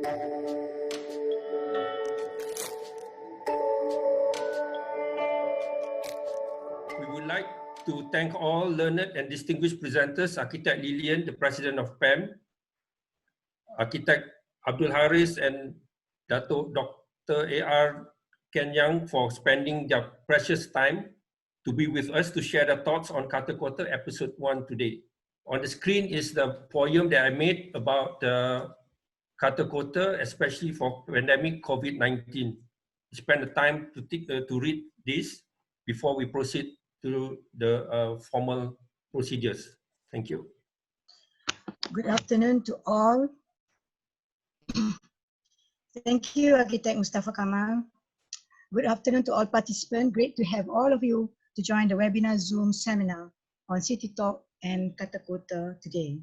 We would like to thank all learned and distinguished presenters, Architect Lillian, the President of PAM, Architect Abdul Haris and Dato Dr. A.R. Yeang for spending their precious time to be with us to share their thoughts on Kata Kota episode 1 today. On the screen is the poem that I made about Kata Kota, especially for pandemic COVID-19. Spend the time to read this before we proceed to the formal procedures. Thank you. Good afternoon to all. Thank you, Architect Mustapha Kamal. Good afternoon to all participants. Great to have all of you to join the webinar Zoom seminar on City Talk and Kata Kota today.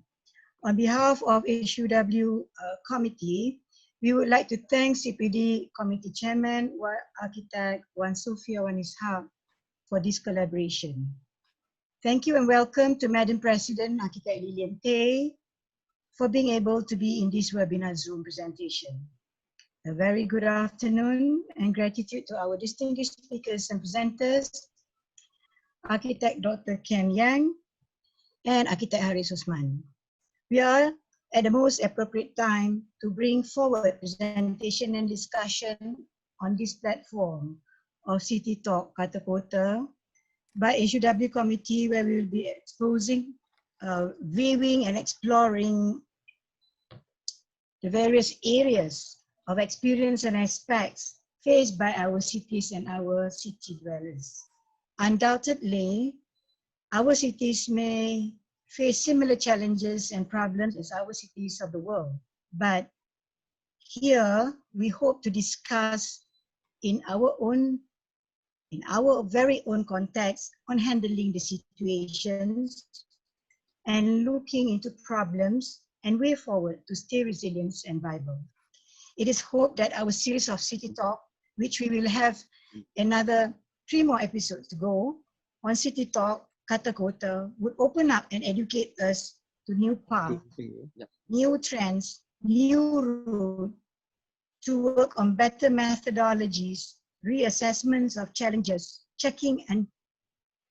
On behalf of HUW committee, we would like to thank CPD Committee Chairman, Architect Wan Sofia Wan Ishaq for this collaboration. Thank you and welcome to Madam President, Architect Lillian Tay, for being able to be in this webinar Zoom presentation. A very good afternoon and gratitude to our distinguished speakers and presenters, Architect Dr. Yeang and Architect Haris Osman. We are at the most appropriate time to bring forward presentation and discussion on this platform of City Talk Kata Kota by HUW committee, where we will be exposing, viewing and exploring the various areas of experience and aspects faced by our cities and our city dwellers. Undoubtedly, our cities may face similar challenges and problems as our cities of the world, but here we hope to discuss in our very own context on handling the situations and looking into problems and way forward to stay resilient and viable. It is hoped that our series of City Talk, which we will have another 3 more episodes to go on City Talk, Kata Kota, would open up and educate us to new paths, new trends, new routes to work on better methodologies, reassessments of challenges, checking and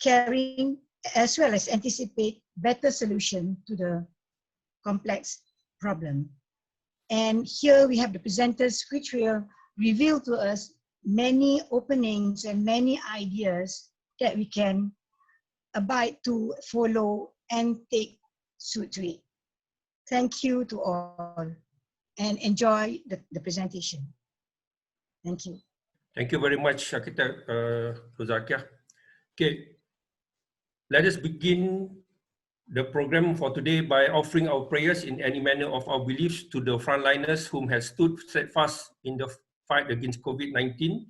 carrying, as well as anticipate better solution to the complex problem. And here we have the presenters which will reveal to us many openings and many ideas that we can abide to, follow and take suit to it. Thank you to all and enjoy the presentation. Thank you. Thank you very much, Architect Norzakiah. Okay, let us begin the program for today by offering our prayers in any manner of our beliefs to the frontliners whom have stood steadfast in the fight against COVID-19,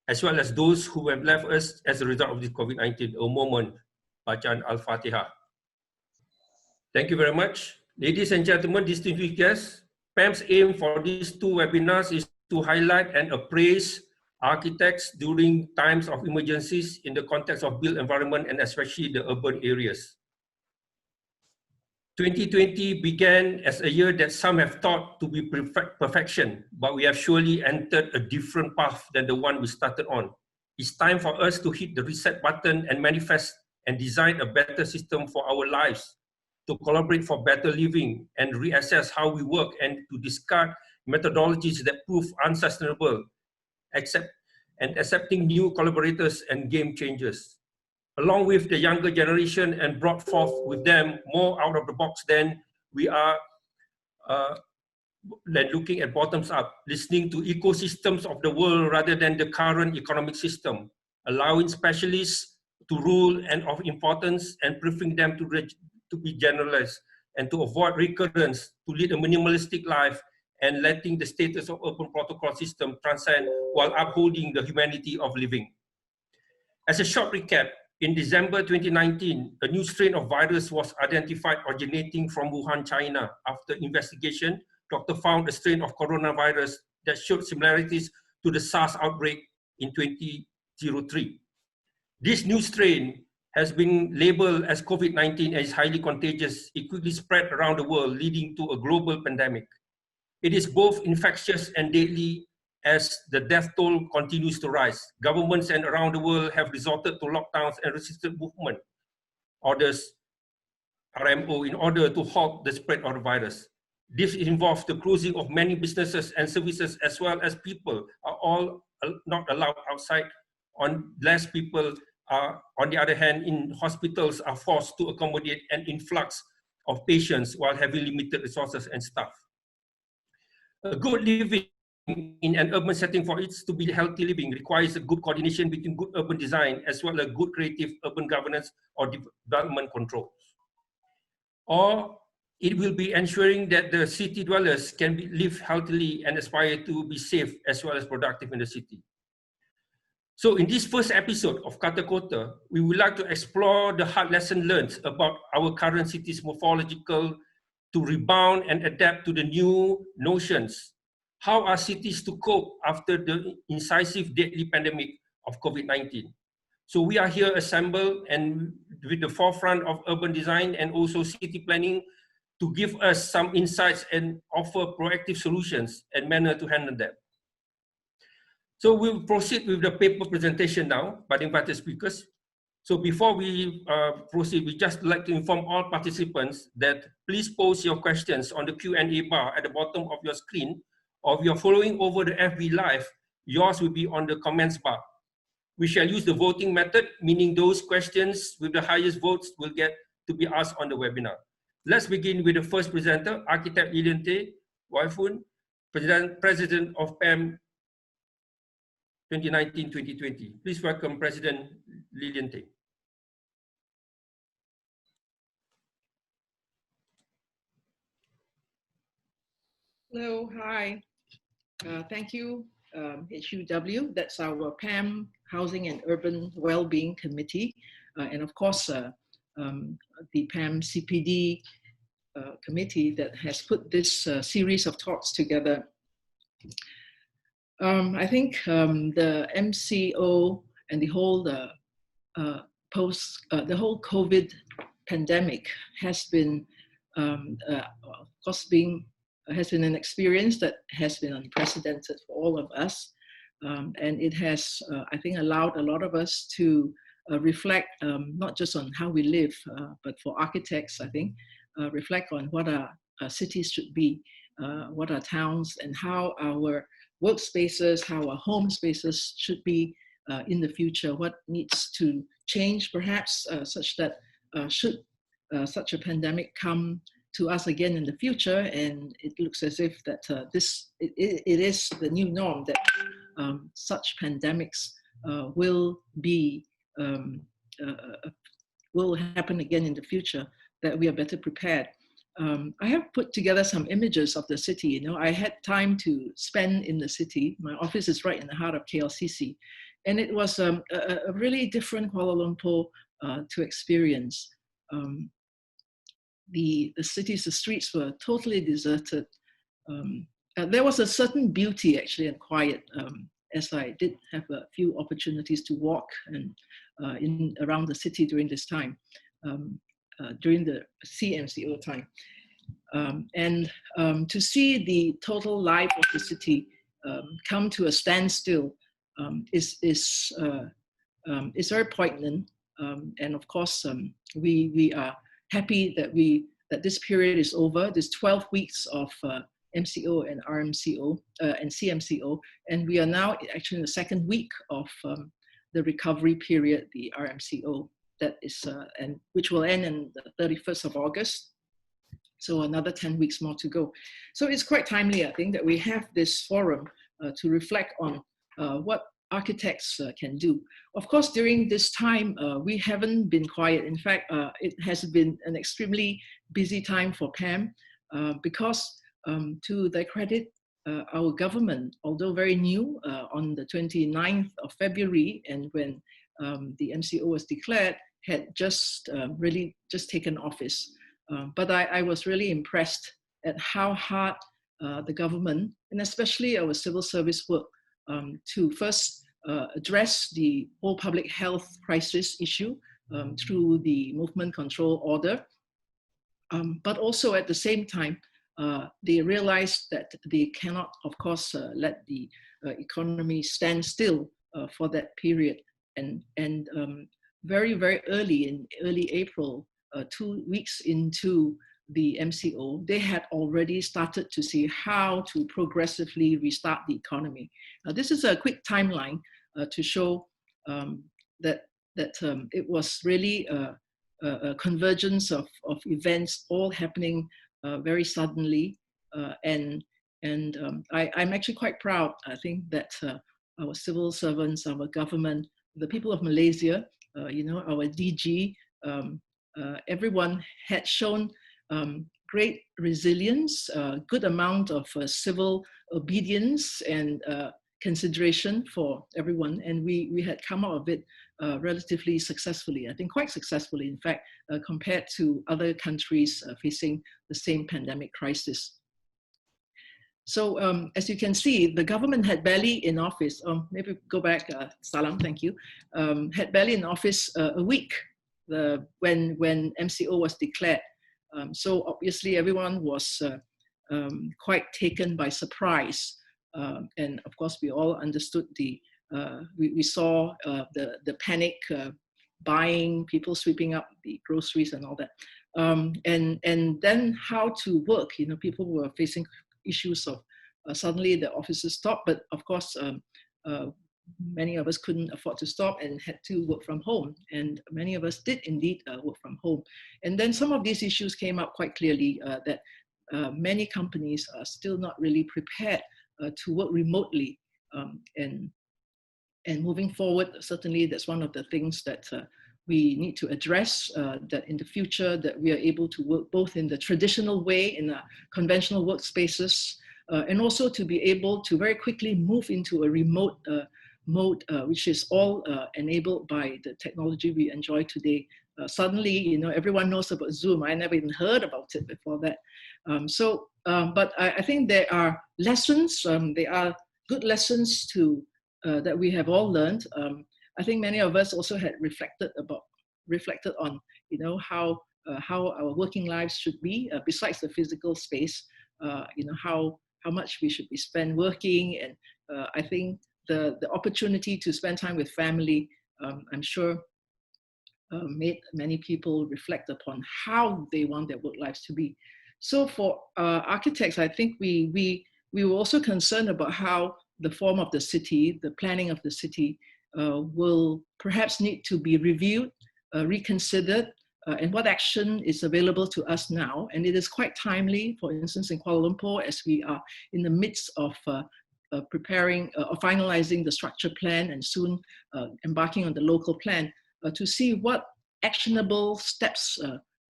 as well as those who have left us as a result of this COVID-19. A moment, Bacaan Al-Fatiha. Thank you very much. Ladies and gentlemen, distinguished guests, PAM's aim for these 2 webinars is to highlight and appraise architects during times of emergencies in the context of built environment and especially the urban areas. 2020 began as a year that some have thought to be perfection, but we have surely entered a different path than the one we started on. It's time for us to hit the reset button and manifest and design a better system for our lives, to collaborate for better living and reassess how we work and to discard methodologies that prove unsustainable, accepting new collaborators and game changers. Along with the younger generation and brought forth with them more out of the box than we are looking at bottoms up, listening to ecosystems of the world rather than the current economic system, allowing specialists to rule and of importance and preferring them to be generalized and to avoid recurrence, to lead a minimalistic life and letting the status of open protocol system transcend while upholding the humanity of living. As a short recap, in December 2019, a new strain of virus was identified originating from Wuhan, China. After investigation, doctors found a strain of coronavirus that showed similarities to the SARS outbreak in 2003. This new strain has been labeled as COVID-19 and is highly contagious. It quickly spread around the world, leading to a global pandemic. It is both infectious and deadly as the death toll continues to rise. Governments and around the world have resorted to lockdowns and restricted movement orders, RMO, in order to halt the spread of the virus. This involves the closing of many businesses and services, as well as people are all not allowed outside. Less people are, on the other hand, in hospitals are forced to accommodate an influx of patients while having limited resources and staff. A good living in an urban setting, for it to be healthy living, requires a good coordination between good urban design as well as good creative urban governance or development control. Or it will be ensuring that the city dwellers can live healthily and aspire to be safe as well as productive in the city. So in this first episode of Kata Kota, we would like to explore the hard lesson learned about our current city's morphological to rebound and adapt to the new notions. How are cities to cope after the incisive deadly pandemic of COVID-19? So we are here assembled and with the forefront of urban design and also city planning to give us some insights and offer proactive solutions and manner to handle them. So we'll proceed with the paper presentation now by the invited speakers. So before we proceed, we just like to inform all participants that please post your questions on the Q&A bar at the bottom of your screen, or if you're following over the FB Live, yours will be on the comments bar. We shall use the voting method, meaning those questions with the highest votes will get to be asked on the webinar. Let's begin with the first presenter, Architect Lillian Tay, Waifun, President of PAM 2019-2020. Please welcome President Lillian Tay. Hello, hi. Thank you, HUW. That's our PAM, Housing and Urban Wellbeing Committee. And of course, the PAM CPD committee that has put this series of talks together. I think the MCO and the whole COVID pandemic has been, of course, has been an experience that has been unprecedented for all of us. And it has, I think, allowed a lot of us to reflect not just on how we live, but for architects, I think, reflect on what our cities should be, what our towns, and how our workspaces, how our home spaces should be in the future, what needs to change perhaps such that should such a pandemic come to us again in the future, and it looks as if that it is the new norm that such pandemics will happen again in the future, that we are better prepared. I have put together some images of the city. You know, I had time to spend in the city. My office is right in the heart of KLCC, and it was a really different Kuala Lumpur to experience. The cities, the streets were totally deserted. There was a certain beauty actually and quiet, as I did have a few opportunities to walk and around the city during this time, during the CMCO time. And to see the total life of the city come to a standstill is very poignant. And of course, we are happy that this period is over, this 12 weeks of MCO and RMCO and CMCO, and we are now actually in the second week of the recovery period, the RMCO, that is, and which will end on the 31st of August. So another 10 weeks more to go. So it's quite timely, I think, that we have this forum to reflect on what architects can do. Of course, during this time, we haven't been quiet. In fact, it has been an extremely busy time for PAM because to their credit, our government, although very new, on the 29th of February, and when the MCO was declared, had just really just taken office. But I was really impressed at how hard the government, and especially our civil service work, to first address the whole public health crisis issue through the movement control order, but also at the same time they realized that they cannot, of course, let the economy stand still for that period. And very, very early, in early April, 2 weeks into the MCO, they had already started to see how to progressively restart the economy. This is a quick timeline to show that it was really a convergence of events all happening very suddenly. I'm actually quite proud, I think, that our civil servants, our government, the people of Malaysia, you know, our DG, everyone had shown great resilience, good amount of civil obedience and consideration for everyone. And we had come out of it relatively successfully, I think quite successfully, in fact, compared to other countries facing the same pandemic crisis. So as you can see, the government had barely in office, maybe go back, Salam, thank you, had barely in office a week when MCO was declared. So obviously everyone was quite taken by surprise. And of course we all understood we saw the panic buying, people sweeping up the groceries and all that. And then how to work, you know, people were facing issues of suddenly the offices stopped, but of course many of us couldn't afford to stop and had to work from home, and many of us did indeed work from home. And then some of these issues came up quite clearly, that many companies are still not really prepared to work remotely, and moving forward, certainly that's one of the things that we need to address, that in the future that we are able to work both in the traditional way, in conventional workspaces, and also to be able to very quickly move into a remote mode, which is all enabled by the technology we enjoy today. Suddenly, you know, everyone knows about Zoom. I never even heard about it before that. But I think there are lessons, there are good lessons that we have all learned. I think many of us also had reflected on, you know, how our working lives should be, besides the physical space, you know, how much we should be spent working. And I think the opportunity to spend time with family, I'm sure made many people reflect upon how they want their work lives to be. So for architects, I think we were also concerned about how the form of the city, the planning of the city, will perhaps need to be reviewed, reconsidered, and what action is available to us now. And it is quite timely, for instance, in Kuala Lumpur, as we are in the midst of preparing or finalizing the structure plan and soon embarking on the local plan, to see what actionable steps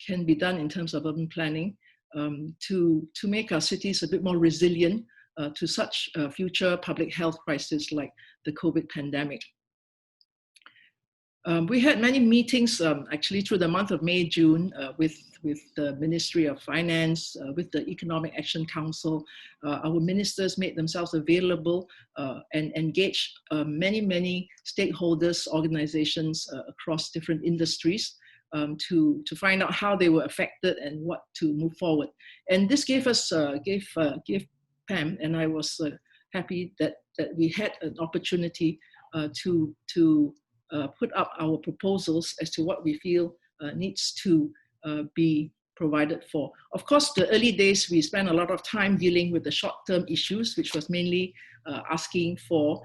can be done in terms of urban planning to make our cities a bit more resilient to such future public health crises like the COVID pandemic. We had many meetings actually through the month of May, June with the Ministry of Finance, with the Economic Action Council. Our ministers made themselves available and engaged many stakeholders, organizations across different industries to find out how they were affected and what to move forward. And this gave us, gave Pam, and I was happy that we had an opportunity to put up our proposals as to what we feel needs to be provided for. Of course, the early days, we spent a lot of time dealing with the short-term issues, which was mainly asking for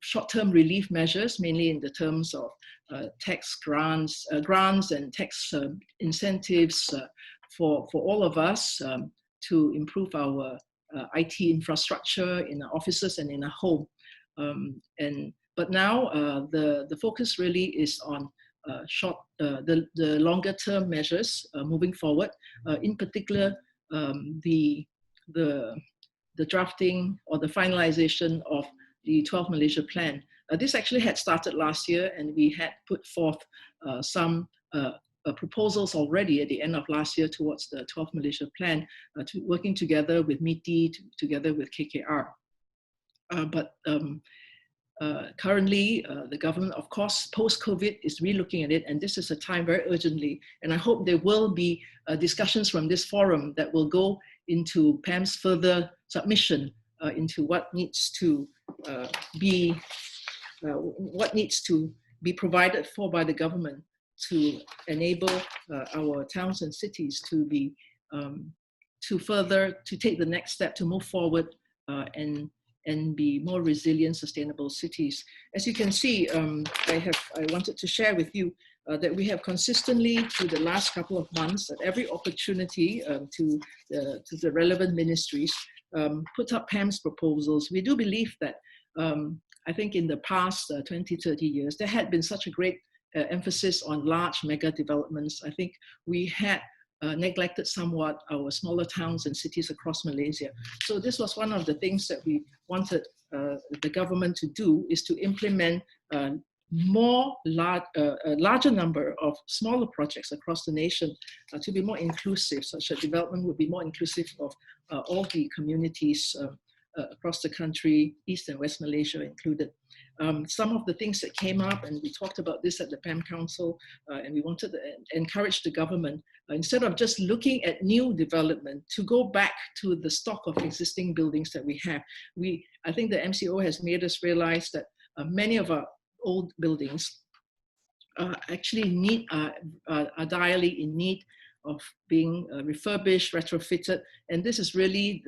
short-term relief measures, mainly in the terms of tax grants and tax incentives for all of us to improve our IT infrastructure in our offices and in our home. But now the focus really is on the longer term measures moving forward. In particular, the drafting or the finalization of the 12 Malaysia plan. This actually had started last year, and we had put forth some proposals already at the end of last year towards the 12 Malaysia plan, working together with MITI, together with KKR. But Currently, the government, of course, post-COVID is re-looking at it, and this is a time very urgently. And I hope there will be discussions from this forum that will go into PAM's further submission into what needs to be provided for by the government to enable our towns and cities to be to take the next step to move forward and be more resilient, sustainable cities. As you can see, I wanted to share with you that we have consistently, through the last couple of months, at every opportunity to the relevant ministries, put up PAM's proposals. We do believe that, I think in the past 20, 30 years, there had been such a great emphasis on large mega developments. I think we had neglected somewhat our smaller towns and cities across Malaysia. So this was one of the things that we wanted the government to do, is to implement a larger number of smaller projects across the nation to be more inclusive, such that development would be more inclusive of all the communities across the country, East and West Malaysia included. Some of the things that came up, and we talked about this at the PAM Council, and we wanted to encourage the government, instead of just looking at new development, to go back to the stock of existing buildings that we have. I think the MCO has made us realize that many of our old buildings actually are direly in need of being refurbished, retrofitted, and this is really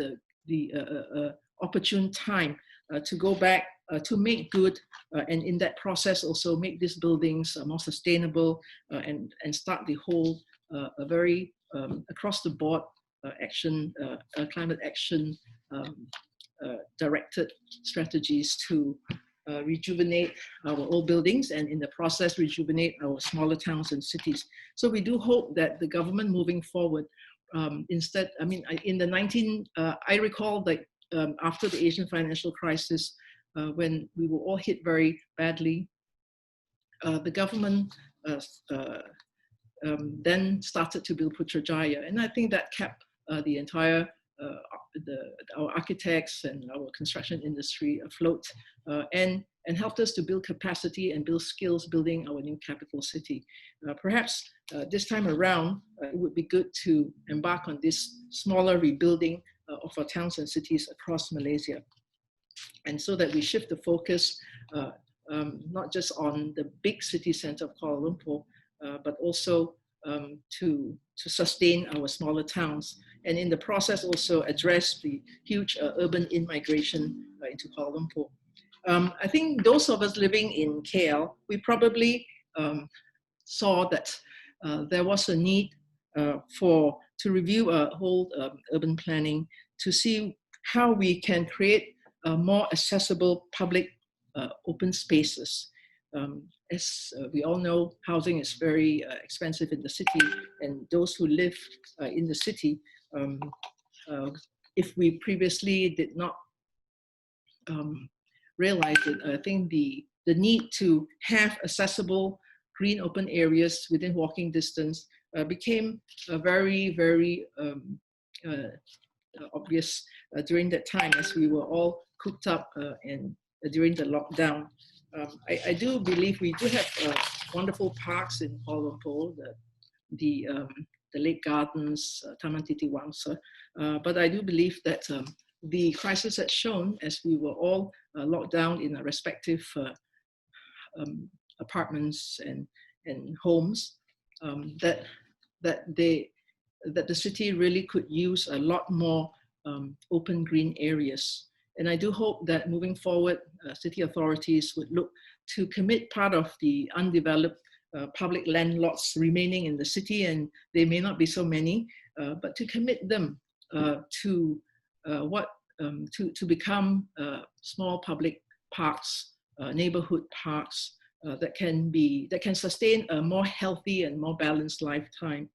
the opportune time to go back to make good, and in that process also make these buildings more sustainable, and start the whole a very across the board action, climate action directed strategies to rejuvenate our old buildings, and in the process rejuvenate our smaller towns and cities. So we do hope that the government moving forward, instead, I mean, in the I recall that after the Asian financial crisis, when we were all hit very badly, the government then started to build Putrajaya, and I think that kept the entire our architects and our construction industry afloat, and helped us to build capacity and build skills building our new capital city. Perhaps this time around, it would be good to embark on this smaller rebuilding of our towns and cities across Malaysia. And so that we shift the focus not just on the big city center of Kuala Lumpur, but also to sustain our smaller towns, and in the process also address the huge urban in-migration into Kuala Lumpur. I think those of us living in KL, we probably saw that there was a need to review a whole urban planning to see how we can create more accessible public open spaces. As we all know, housing is very expensive in the city, and those who live in the city, if we previously did not realize it, I think the need to have accessible green open areas within walking distance became very, very obvious during that time, as we were all cooped up and during the lockdown. I do believe we do have wonderful parks in Kuala Lumpur, the Lake Gardens, Taman Titi Wangsa, but I do believe that the crisis had shown, as we were all locked down in our respective apartments and homes, that the city really could use a lot more open green areas. And I do hope that moving forward, city authorities would look to commit part of the undeveloped public land lots remaining in the city, and they may not be so many, but to commit them to become small public parks, neighborhood parks that can sustain a more healthy and more balanced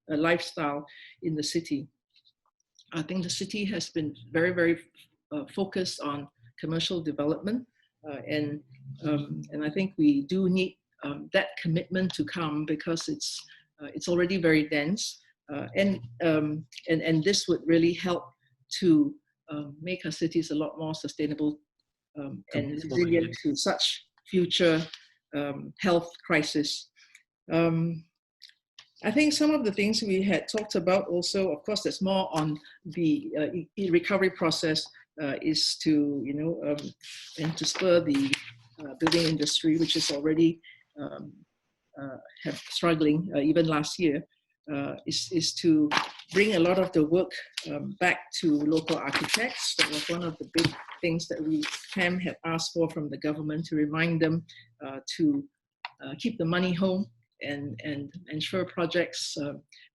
lifestyle in the city. I think the city has been very, very focused on commercial development, and I think we do need that commitment to come, because it's already very dense, and this would really help to make our cities a lot more sustainable and resilient to such future health crisis. I think some of the things we had talked about also, of course, there's more on the recovery process is to, and to spur the building industry, which is already struggling even last year, is to bring a lot of the work back to local architects. That was one of the big things that PAM had asked for from the government, to remind them to keep the money home and ensure projects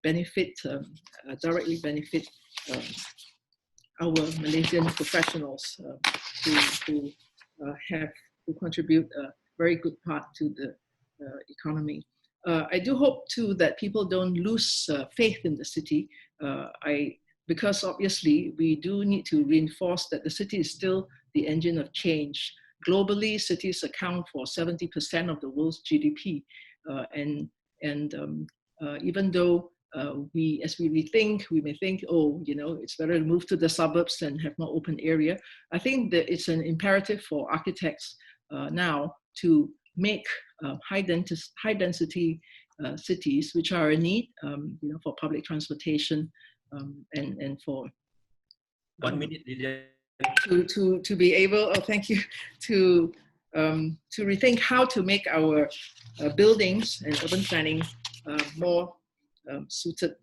directly benefit our Malaysian professionals who contribute a very good part to the economy. I do hope too that people don't lose faith in the city, because obviously we do need to reinforce that the city is still the engine of change. Globally, cities account for 70% of the world's GDP, and even though as we rethink, we may think, oh, it's better to move to the suburbs and have more open area. I think that it's an imperative for architects now to make high density cities, which are in need, for public transportation and for 1 minute, Lillian. To be able, thank you, to rethink how to make our buildings and urban planning more suited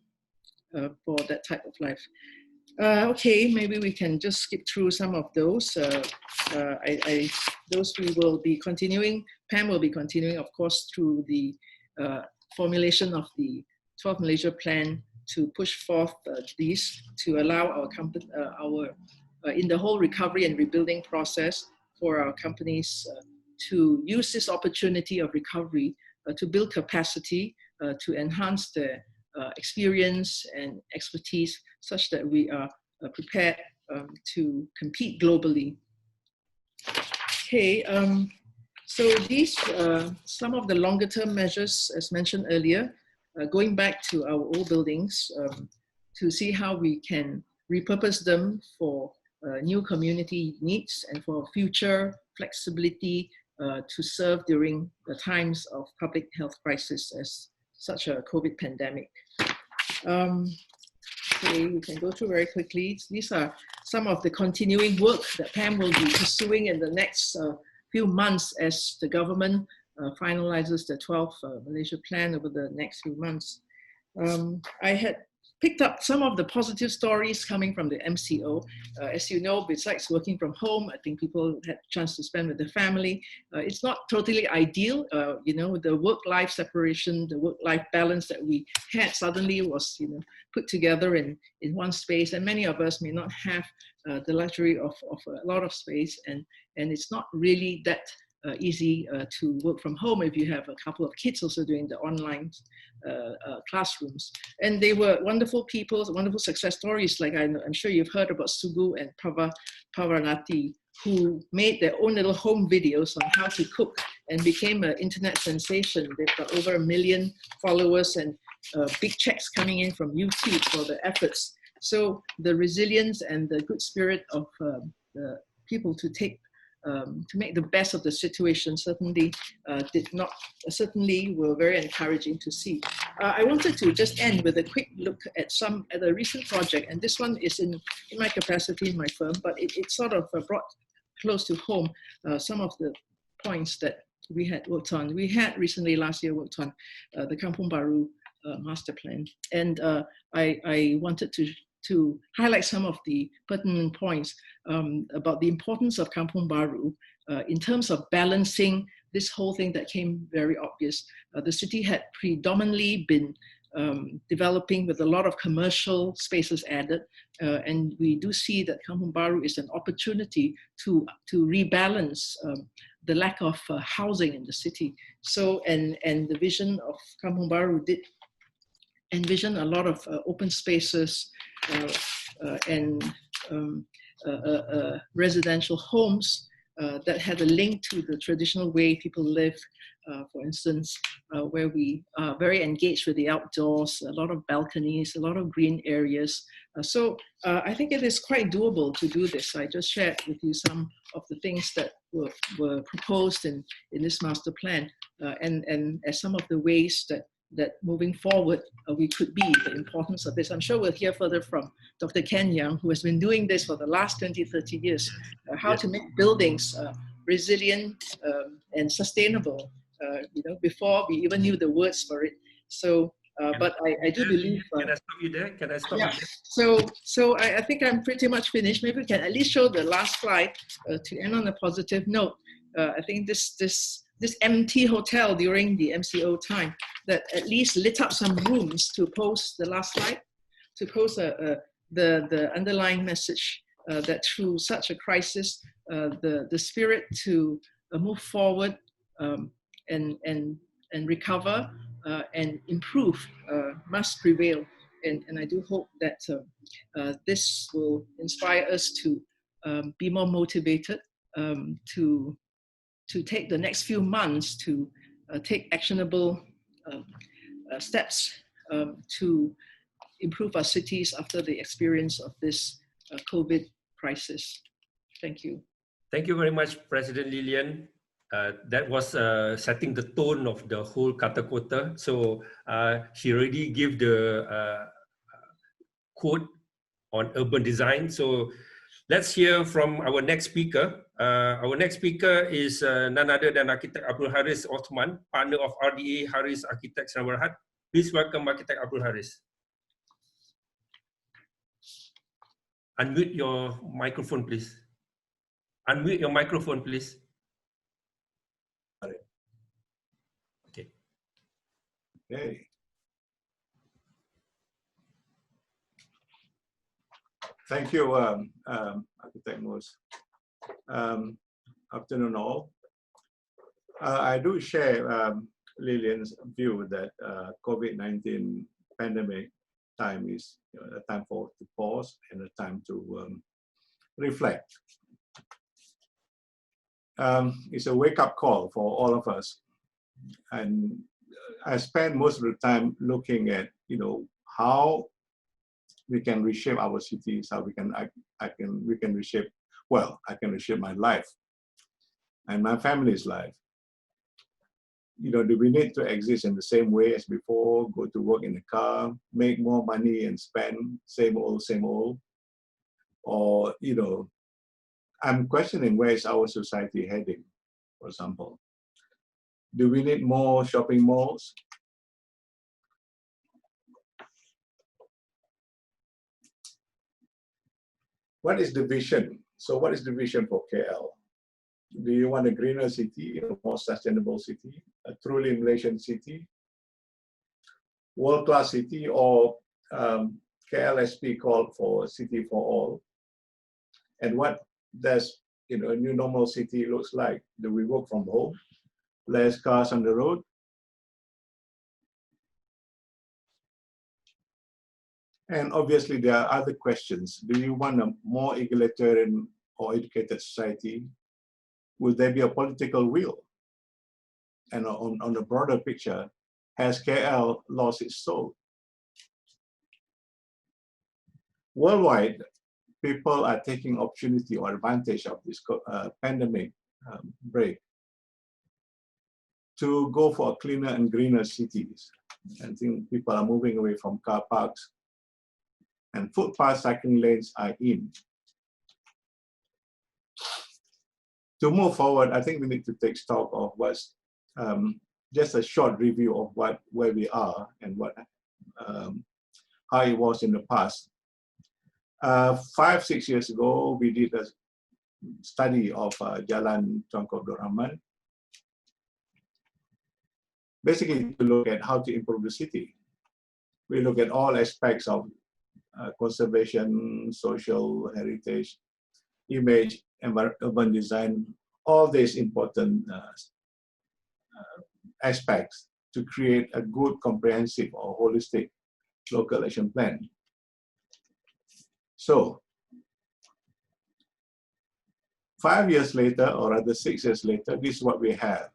for that type of life. Okay, maybe we can just skip through some of those. Those we will be continuing. PAM will be continuing, of course, through the formulation of the 12 Malaysia plan to push forth these to allow our company, in the whole recovery and rebuilding process, for our companies to use this opportunity of recovery to build capacity, to enhance their experience and expertise, such that we are prepared to compete globally. Okay, so these some of the longer term measures, as mentioned earlier, going back to our old buildings to see how we can repurpose them for new community needs and for future flexibility to serve during the times of public health crisis as such a COVID pandemic. Okay, we can go through very quickly. These are some of the continuing work that PAM will be pursuing in the next few months as the government finalizes the 12th Malaysia plan over the next few months. I had picked up some of the positive stories coming from the MCO. As you know, besides working from home, I think people had a chance to spend with their family. It's not totally ideal, the work-life separation, the work-life balance that we had suddenly was, put together in one space, and many of us may not have the luxury of a lot of space, and it's not really that easy to work from home if you have a couple of kids also doing the online classrooms. And they were wonderful people, wonderful success stories. Like I'm sure you've heard about Subu and Pavanati, who made their own little home videos on how to cook and became an internet sensation. They've got over 1 million followers and big checks coming in from YouTube for the efforts. So the resilience and the good spirit of the people to make the best of the situation certainly were very encouraging to see. I wanted to just end with a quick look at a recent project, and this one is in my capacity in my firm, but it sort of brought close to home some of the points that we had worked on. We had recently last year worked on the Kampung Baru master plan, and I wanted to highlight some of the pertinent points about the importance of Kampung Baru in terms of balancing this whole thing that came very obvious. The city had predominantly been developing with a lot of commercial spaces added, and we do see that Kampung Baru is an opportunity to rebalance the lack of housing in the city. So, and the vision of Kampung Baru did envision a lot of open spaces and residential homes that had a link to the traditional way people live, for instance, where we are very engaged with the outdoors, a lot of balconies, a lot of green areas. So I think it is quite doable to do this. I just shared with you some of the things that were proposed in this master plan, and as some of the ways that moving forward we could be, the importance of this. I'm sure we'll hear further from Dr. Ken Yeang, who has been doing this for the last 20, 30 years, how to make buildings resilient and sustainable, before we even knew the words for it. So, but I do believe... Can I stop you there? Can I stop you there? So I think I'm pretty much finished. Maybe we can at least show the last slide to end on a positive note. I think this empty hotel during the MCO time that at least lit up some rooms to post the last slide, to post the underlying message that through such a crisis, the spirit to move forward and recover and improve must prevail. And I do hope that this will inspire us to be more motivated, to take the next few months to take actionable steps to improve our cities after the experience of this COVID crisis. Thank you. Thank you very much, President Lillian. That was setting the tone of the whole Kata Kota. So she already gave the quote on urban design. So let's hear from our next speaker. Our next speaker is none other than Architect Abdul Haris Othman, partner of RDA Haris Architects Berhad. Please welcome Architect Abdul Haris. Unmute your microphone, please. Unmute your microphone, please. Okay. Okay. Thank you, Architect Mus. Afternoon all. I do share Lillian's view that COVID-19 pandemic time is a time to pause and a time to reflect. It's a wake-up call for all of us, and I spend most of the time looking at how we can reshape our cities, how we can reshape. Well, I can reshape my life and my family's life. Do we need to exist in the same way as before? Go to work in a car, make more money and spend same old, or I'm questioning where is our society heading, for example. Do we need more shopping malls? What is the vision? So what is the vision for KL? Do you want a greener city, a more sustainable city, a truly Malaysian city, world-class city, or KLSP called for city for all? And what does a new normal city looks like? Do we work from home? Less cars on the road? And obviously there are other questions. Do you want a more egalitarian or educated society? Will there be a political will? And on the broader picture, has KL lost its soul? Worldwide, people are taking opportunity or advantage of this pandemic break to go for cleaner and greener cities. I think people are moving away from car parks, and footpath cycling lanes are in. To move forward, I think we need to take stock of what's just a short review of where we are and how it was in the past. 5-6 years ago, we did a study of Jalan Tunku Abdul Rahman, basically to look at how to improve the city. We look at all aspects of conservation, social heritage, image, urban design, all these important aspects to create a good, comprehensive or holistic local action plan. So, 5 years later, or rather 6 years later, this is what we have.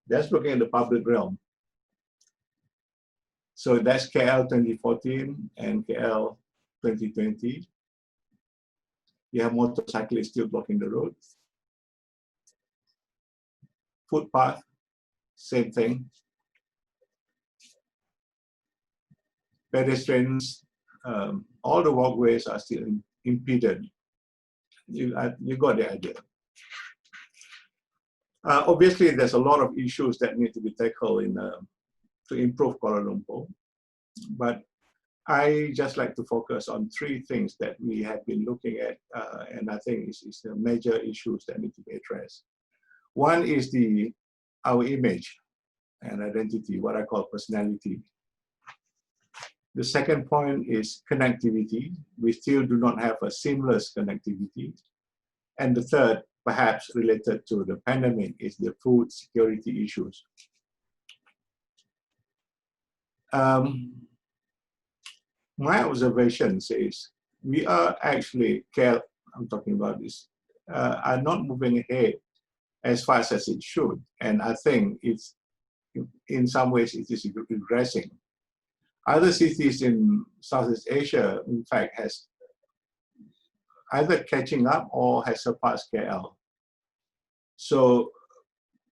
That's looking at the public realm. So that's KL 2014 and KL 2020. You have motorcyclists still blocking the road. Footpath, same thing. Pedestrians, all the walkways are still impeded. You got the idea. Obviously, there's a lot of issues that need to be tackled to improve Kuala Lumpur. But I just like to focus on 3 things that we have been looking at, and I think is the major issues that need to be addressed. One is our image and identity, what I call personality. The second point is connectivity. We still do not have a seamless connectivity. And the third, perhaps related to the pandemic, is the food security issues. My observation says we are actually, I'm talking about this, are not moving ahead as fast as it should. And I think it's, in some ways, it is regressing. Other cities in Southeast Asia, in fact, has either catching up or has surpassed KL. So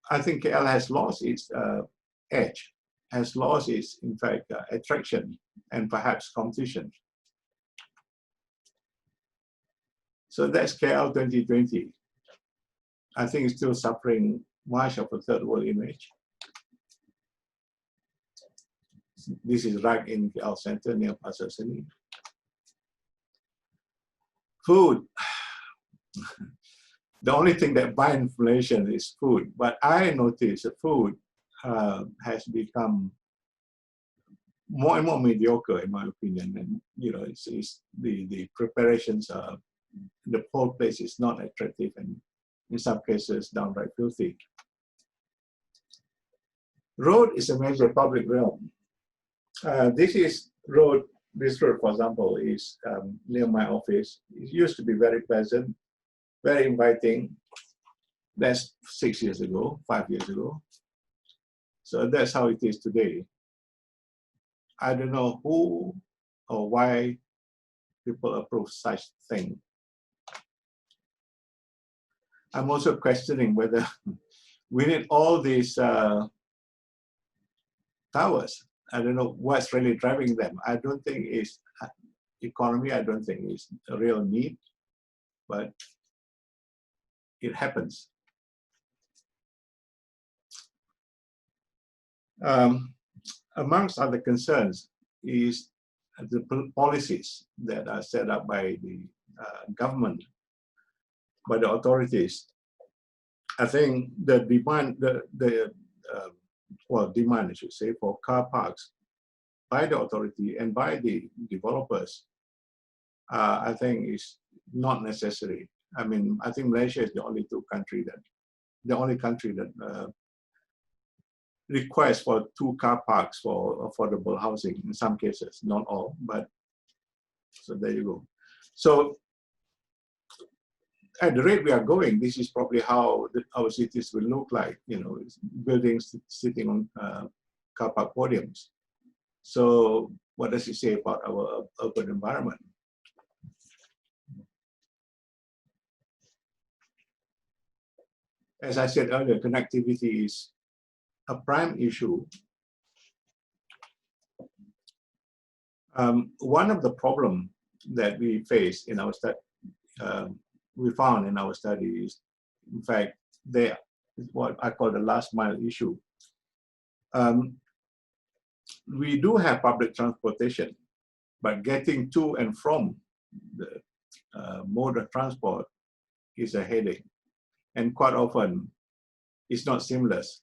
I think KL has lost its edge, has lost its, in fact, attraction and perhaps competition. So that's KL 2020. I think it's still suffering much of a third world image. This is right in KL Center near Pasar Seni. Food. The only thing that binds inflation is food. But I notice that food has become more and more mediocre, in my opinion. And it's the preparations are, the whole place is not attractive, and in some cases downright filthy. Road is a major public realm. This road, for example, is near my office. It used to be very pleasant, very inviting. That's 6 years ago, 5 years ago. So that's how it is today. I don't know who or why people approve such thing. I'm also questioning whether we need all these towers. I don't know what's really driving them. I don't think it's economy. I don't think it's a real need, but it happens. Amongst other concerns is the policies that are set up by the government, by the authorities. I think the demand, demand, I should say, for car parks by the authority and by the developers, I think is not necessary. I mean, I think Malaysia is the only country that requires for 2 car parks for affordable housing in some cases, not all, but so there you go. So at the rate we are going, this is probably how our cities will look like, buildings sitting on car park podiums. So what does it say about our urban environment? As I said earlier, connectivity is a prime issue. One of the problems that we face in our study, we found in our study is, in fact, what I call the last mile issue. We do have public transportation, but getting to and from the mode of transport is a headache, and quite often it's not seamless.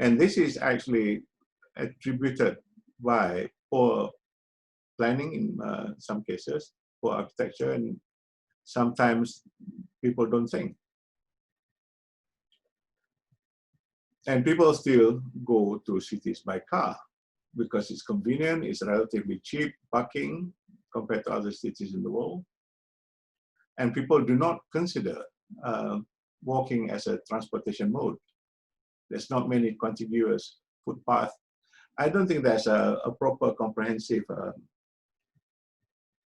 And this is actually attributed by poor planning in some cases, poor architecture, and sometimes people don't think. And people still go to cities by car because it's convenient, it's relatively cheap parking compared to other cities in the world. And people do not consider walking as a transportation mode. There's not many contiguous footpaths. I don't think there's a proper comprehensive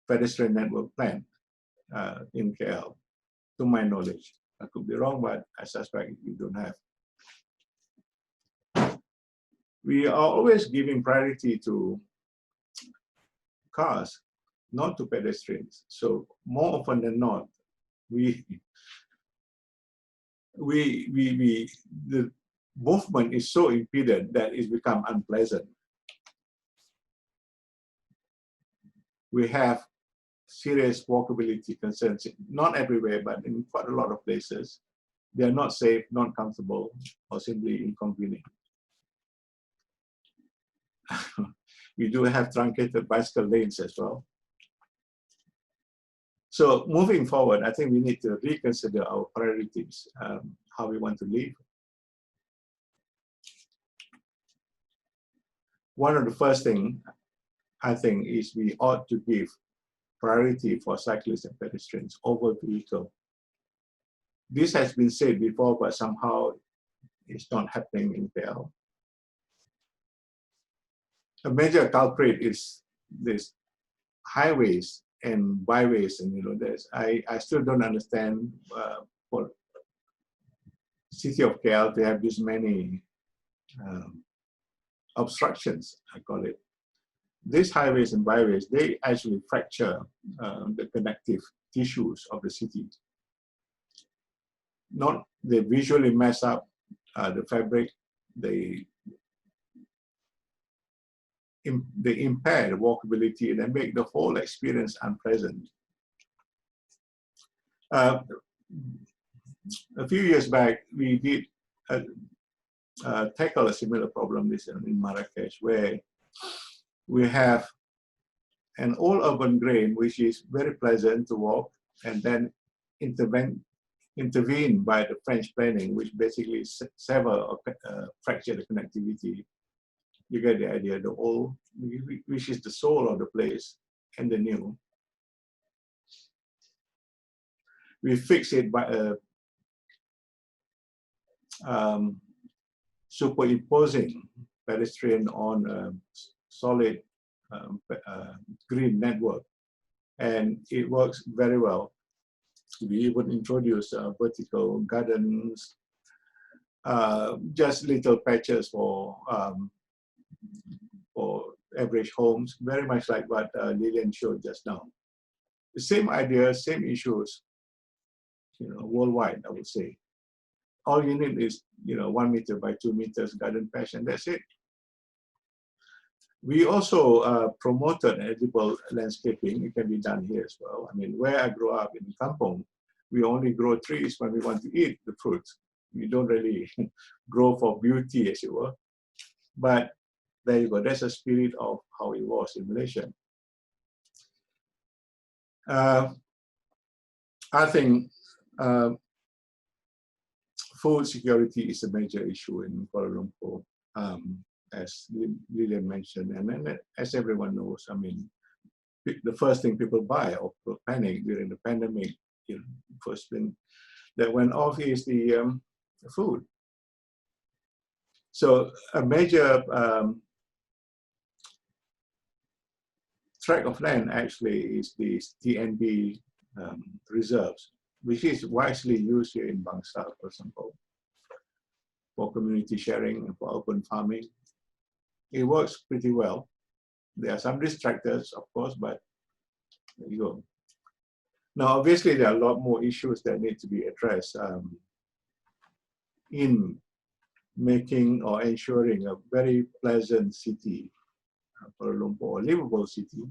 pedestrian network plan in KL, to my knowledge. I could be wrong, but I suspect we don't have. We are always giving priority to cars, not to pedestrians. So more often than not, the movement is so impeded that it's become unpleasant. We have serious walkability concerns, not everywhere, but in quite a lot of places. They are not safe, not comfortable, or simply inconvenient. We do have truncated bicycle lanes as well. So moving forward, I think we need to reconsider our priorities, how we want to live. One of the first things, I think, is we ought to give priority for cyclists and pedestrians over vehicle. This has been said before, but somehow it's not happening in KL. A major culprit is this highways and byways, and I still don't understand for city of KL to have this many obstructions, I call it. These highways and byways, they actually fracture the connective tissues of the city. They visually mess up the fabric, they impair the walkability, and they make the whole experience unpleasant. A few years back, we did tackle a similar problem in Marrakesh, where we have an old urban drain, which is very pleasant to walk, and then intervened by the French planning, which basically sever or fracture the connectivity. You get the idea, the old, which is the soul of the place, and the new. We fix it by superimposing pedestrian on a solid green network, and it works very well. We even introduce vertical gardens, just little patches for average homes, very much like what Lillian showed just now. The same idea, same issues, worldwide, I would say. All you need is, 1 meter by 2 meters garden patch, and that's it. We also promoted edible landscaping. It can be done here as well. I mean, where I grew up in Kampong, we only grow trees when we want to eat the fruits. We don't really grow for beauty, as it were. But there you go. That's a spirit of how it was in Malaysia. I think food security is a major issue in Kuala Lumpur, as Lillian mentioned, and then, as everyone knows, I mean, the first thing people buy or panic during the pandemic, first thing that went off is the food. So a major tract of land actually is the TNB reserves, which is wisely used here in Bangsa, for example, for community sharing and for urban farming. It works pretty well. There are some distractors, of course, but there you go. Now, obviously, there are a lot more issues that need to be addressed in making or ensuring a very pleasant city, Kuala Lumpur, a livable city.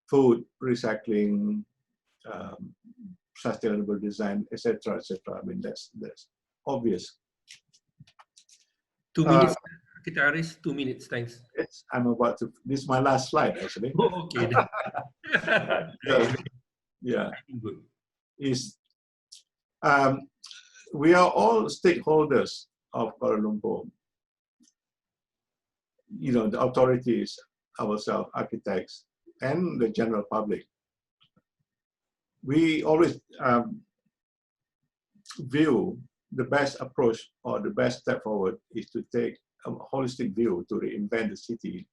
Food, recycling, sustainable design, etc., etc. I mean, that's obvious. 2 minutes, Kita Aris, 2 minutes, thanks. Yes, I'm about to, this is my last slide, actually. Oh, okay. Yeah. Good. We are all stakeholders of Kuala Lumpur. The authorities, ourselves, architects, and the general public. we always view the best approach or the best step forward is to take a holistic view to reinvent the city.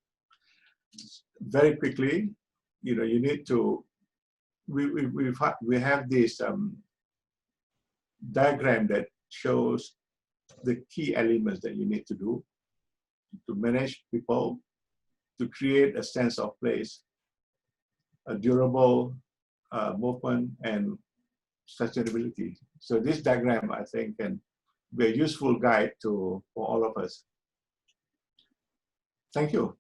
Very quickly, you know, you need to, we have this diagram that shows the key elements that you need to do to manage people, to create a sense of place, a durable movement, and sustainability. So this diagram, I think, can be a useful guide for all of us. Thank you.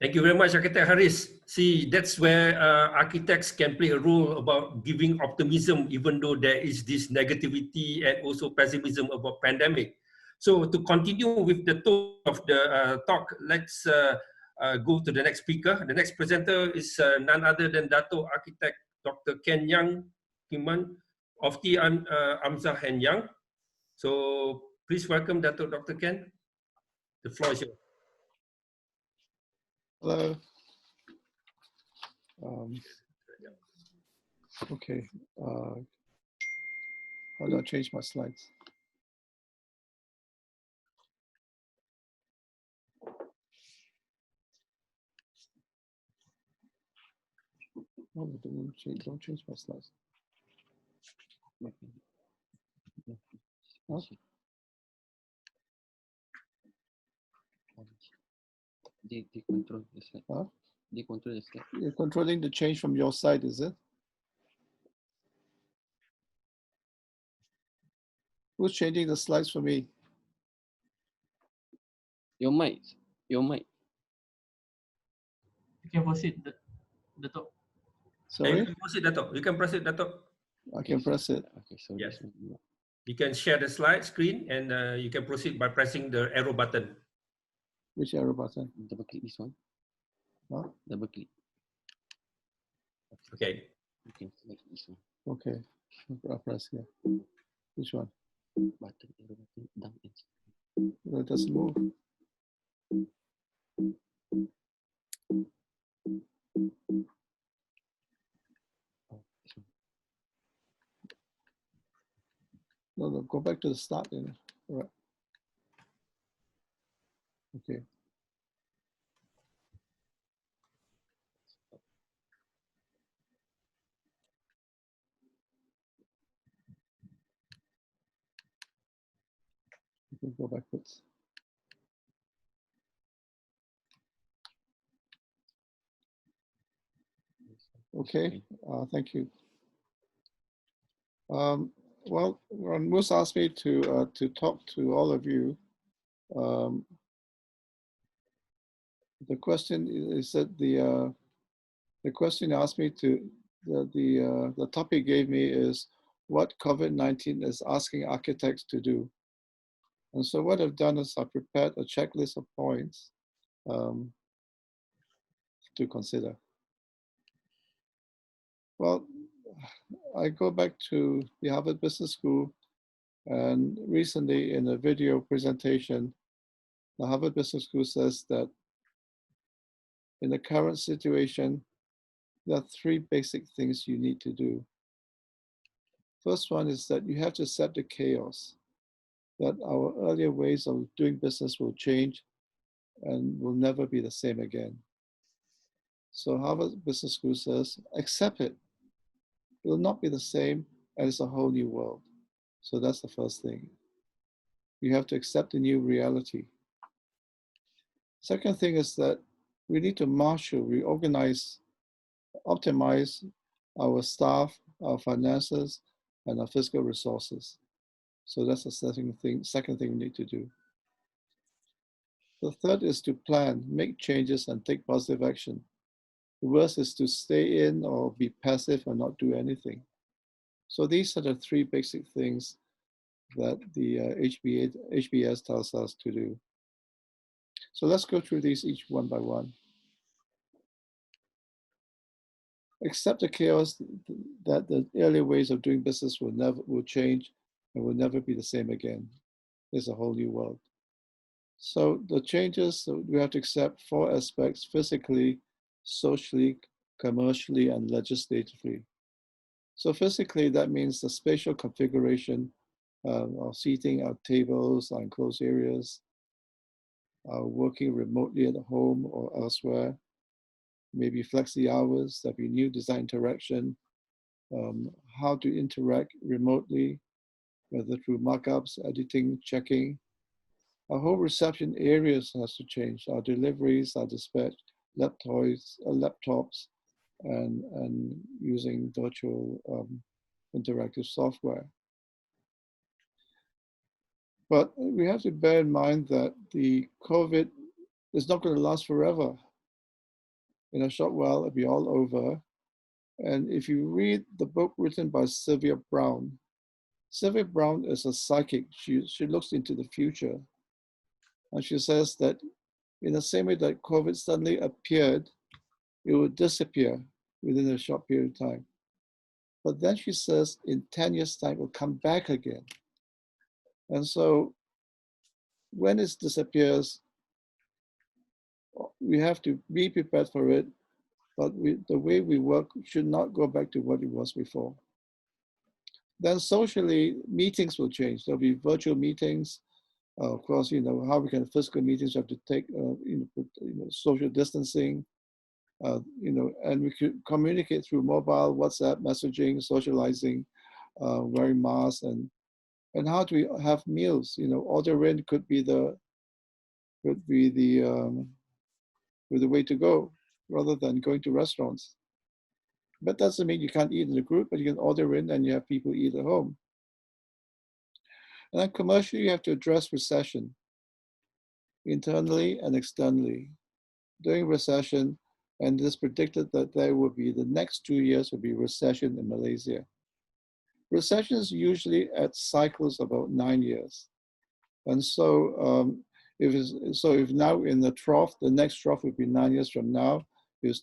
Thank you very much, Architect Haris. See, that's where architects can play a role about giving optimism, even though there is this negativity and also pessimism about pandemic. So to continue with the tone of the talk, let's go to the next speaker. The next presenter is none other than Dato Architect Dr. Ken Yeang Kiman of the Hamzah and Yeang. So please welcome Dato Dr. Ken. The floor is yours. Hello. Okay. How do I change my slides? No, don't change my slides. Huh? Control the slide. Huh? Control the slide. You're controlling the change from your side, is it? Who's changing the slides for me? Your mic. Your mic. You can proceed, Dato. Sorry? You can proceed, Dato. You can proceed, Dato. I can press it. Okay, so Yes. this one. You can share the slide screen and you can proceed by pressing the arrow button. Which arrow button? Double click this one. Huh? Double click. Okay. You can select this one. Okay. I'll press here. Which one? Button, arrow button, down and No, it doesn't move. oh, this one. No, go back to the start. All right. Okay. You can go backwards. Okay, thank you. Well, Mus asked me to talk to all of you. The question is that the question asked me to the topic gave me is what COVID-19 is asking architects to do. And so what I've done is I prepared a checklist of points to consider. Well, I go back to the Harvard Business School, and recently in a video presentation, the Harvard Business School says that in the current situation, there are three basic things you need to do. First one is that you have to accept the chaos, that our earlier ways of doing business will change and will never be the same again. So Harvard Business School says, accept it. It will not be the same, and it's a whole new world. So that's the first thing. You have to accept the new reality. Second thing is that we need to marshal, reorganize, optimize our staff, our finances, and our fiscal resources. So that's the second thing we need to do. The third is to plan, make changes, and take positive action. The worst is to stay in or be passive and not do anything. So these are the three basic things that the HBS tells us to do. So let's go through these each one by one. Accept the chaos that the earlier ways of doing business will change and will never be the same again. There's a whole new world. So the changes, we have to accept four aspects: physically, socially, commercially, and legislatively. So physically, that means the spatial configuration of seating, our tables, our enclosed areas, working remotely at home or elsewhere, maybe flexi hours, there'll be new design interaction, how to interact remotely, whether through markups, editing, checking. Our whole reception areas has to change. Our deliveries, our dispatch, laptops, and using virtual interactive software. But we have to bear in mind that the COVID is not going to last forever. In a short while, it'll be all over. And if you read the book written by Sylvia Browne is a psychic. She looks into the future. And she says that in the same way that COVID suddenly appeared, it would disappear within a short period of time. But then she says in 10 years' time, it will come back again. And so when it disappears, we have to be prepared for it, but the way we work should not go back to what it was before. Then socially, meetings will change. There'll be virtual meetings. Of course, how we can physical meetings, we have to take, social distancing, and we could communicate through mobile, WhatsApp, messaging, socializing, wearing masks, and how do we have meals? Order in could be the way to go rather than going to restaurants. But that doesn't mean you can't eat in a group, but you can order in and you have people eat at home. And then commercially, you have to address recession internally and externally. During recession, and it is predicted that there will be the next 2 years will be recession in Malaysia. Recession is usually at cycles about 9 years. And so if now in the trough, the next trough will be 9 years from now.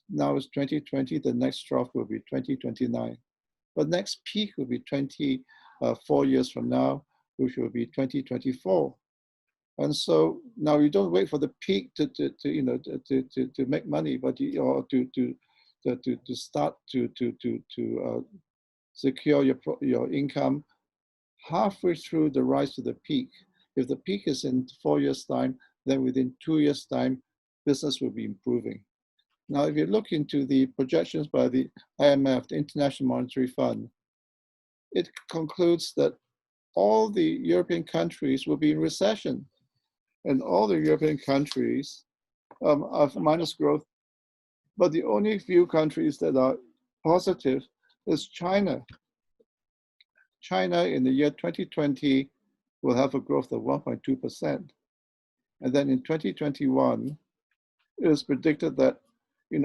Now is 2020, the next trough will be 2029. But next peak will be 24 years from now, which will be 2024. And so now you don't wait for the peak to make money, but or to start to secure your income halfway through the rise to the peak. If the peak is in 4 years' time, then within 2 years' time, business will be improving. Now, if you look into the projections by the IMF, the International Monetary Fund, it concludes that all the European countries will be in recession. And all the European countries have minus growth. But the only few countries that are positive is China. China in the year 2020 will have a growth of 1.2%. And then in 2021, it is predicted that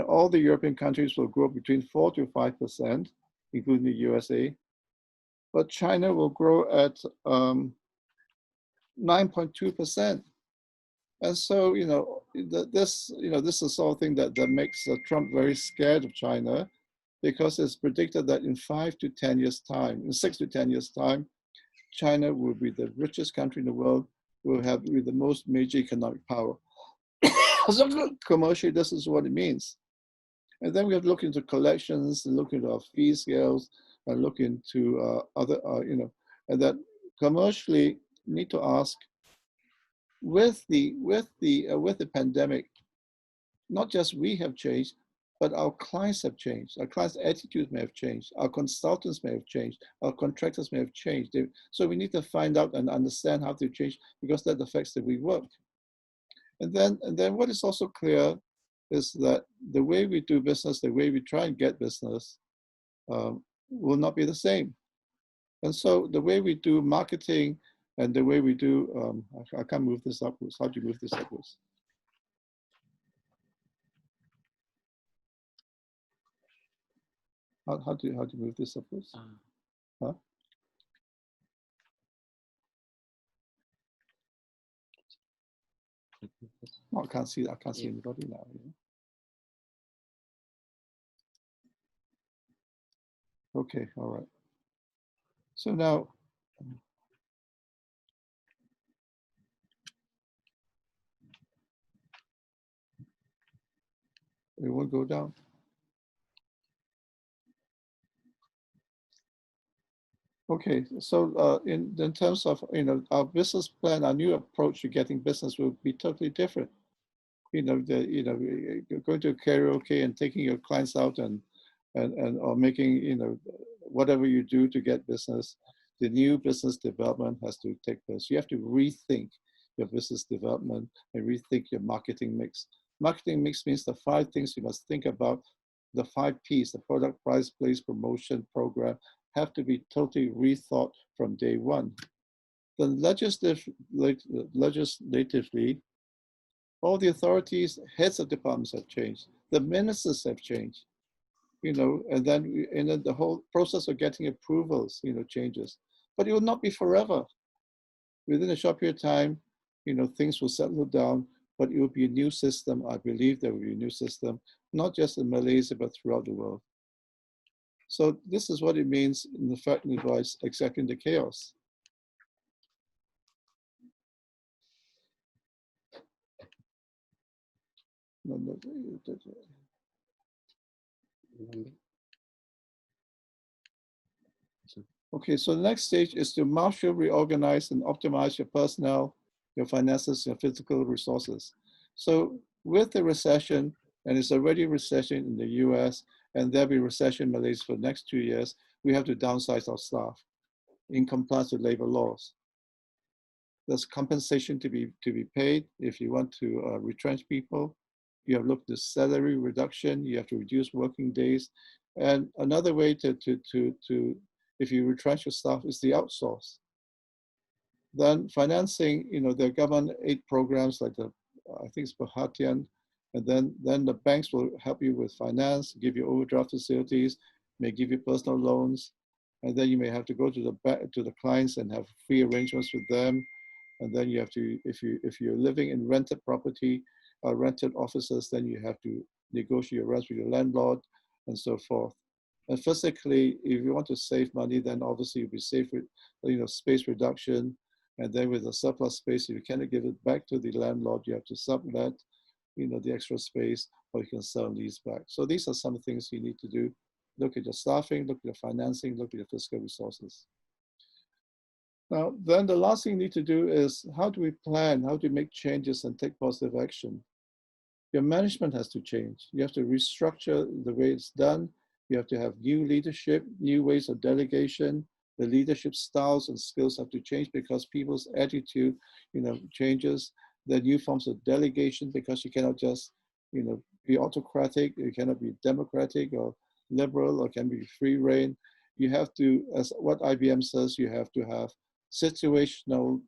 all the European countries will grow between 4 to 5%, including the USA. But China will grow at 9.2%. And so, this is the sort of thing that makes Trump very scared of China, because it's predicted that in 5 to 10 years' time, in 6 to 10 years' time, China will be the richest country in the world, will have the most major economic power. So commercially, this is what it means. And then we have to look into collections and look into our fee scales and look into other, and that commercially need to ask, with the pandemic, not just we have changed, but our clients have changed. Our clients' attitudes may have changed. Our consultants may have changed. Our contractors may have changed. So we need to find out and understand how to change, because that affects the way we work. And then what is also clear is that the way we do business, the way we try and get business, will not be the same. And so the way we do marketing and the way we do, I can't move this upwards. How do you move this upwards? How do you move this upwards? Huh? Oh, I can't see anybody now. Okay, all right. So now, it won't go down. Okay, so in terms of our business plan, our new approach to getting business will be totally different. Going to karaoke and taking your clients out and or making whatever you do to get business. The new business development has to take place. You have to rethink your business development and rethink your marketing mix. Marketing mix means the 5 things you must think about. The 5 P's: the product, price, place, promotion, program, have to be totally rethought from day one. Then legislatively, all the authorities, heads of departments have changed. The ministers have changed, and then the whole process of getting approvals, changes. But it will not be forever. Within a short period of time, things will settle down, but it will be a new system. I believe there will be a new system, not just in Malaysia, but throughout the world. So this is what it means in the fact and advice, accepting the chaos. Okay, so the next stage is to marshal, reorganize, and optimize your personnel, your finances, your physical resources. So with the recession, and it's already a recession in the US, and there'll be recession in Malaysia for the next 2 years, we have to downsize our staff in compliance with labor laws. There's compensation to be paid. If you want to retrench people, you have looked at salary reduction, you have to reduce working days. And another way if you retrench your staff is the outsource. Then financing, there are government aid programs like I think it's Perhatian, and then the banks will help you with finance, give you overdraft facilities, may give you personal loans, and then you may have to go to the clients and have free arrangements with them. And then you have to, if you're living in rented property or rented offices, then you have to negotiate your rents with your landlord and so forth. And physically, if you want to save money, then obviously you'll be safe with space reduction. And then with the surplus space, if you cannot give it back to the landlord, you have to sublet, the extra space, or you can sell and lease back. So these are some things you need to do. Look at your staffing, look at your financing, look at your fiscal resources. Now, then the last thing you need to do is how do we plan, how do we make changes and take positive action? Your management has to change. You have to restructure the way it's done. You have to have new leadership, new ways of delegation. The leadership styles and skills have to change because people's attitude, changes. There are new forms of delegation because you cannot just, be autocratic. You cannot be democratic or liberal, or can be free reign. You have to, as what IBM says, you have to have situational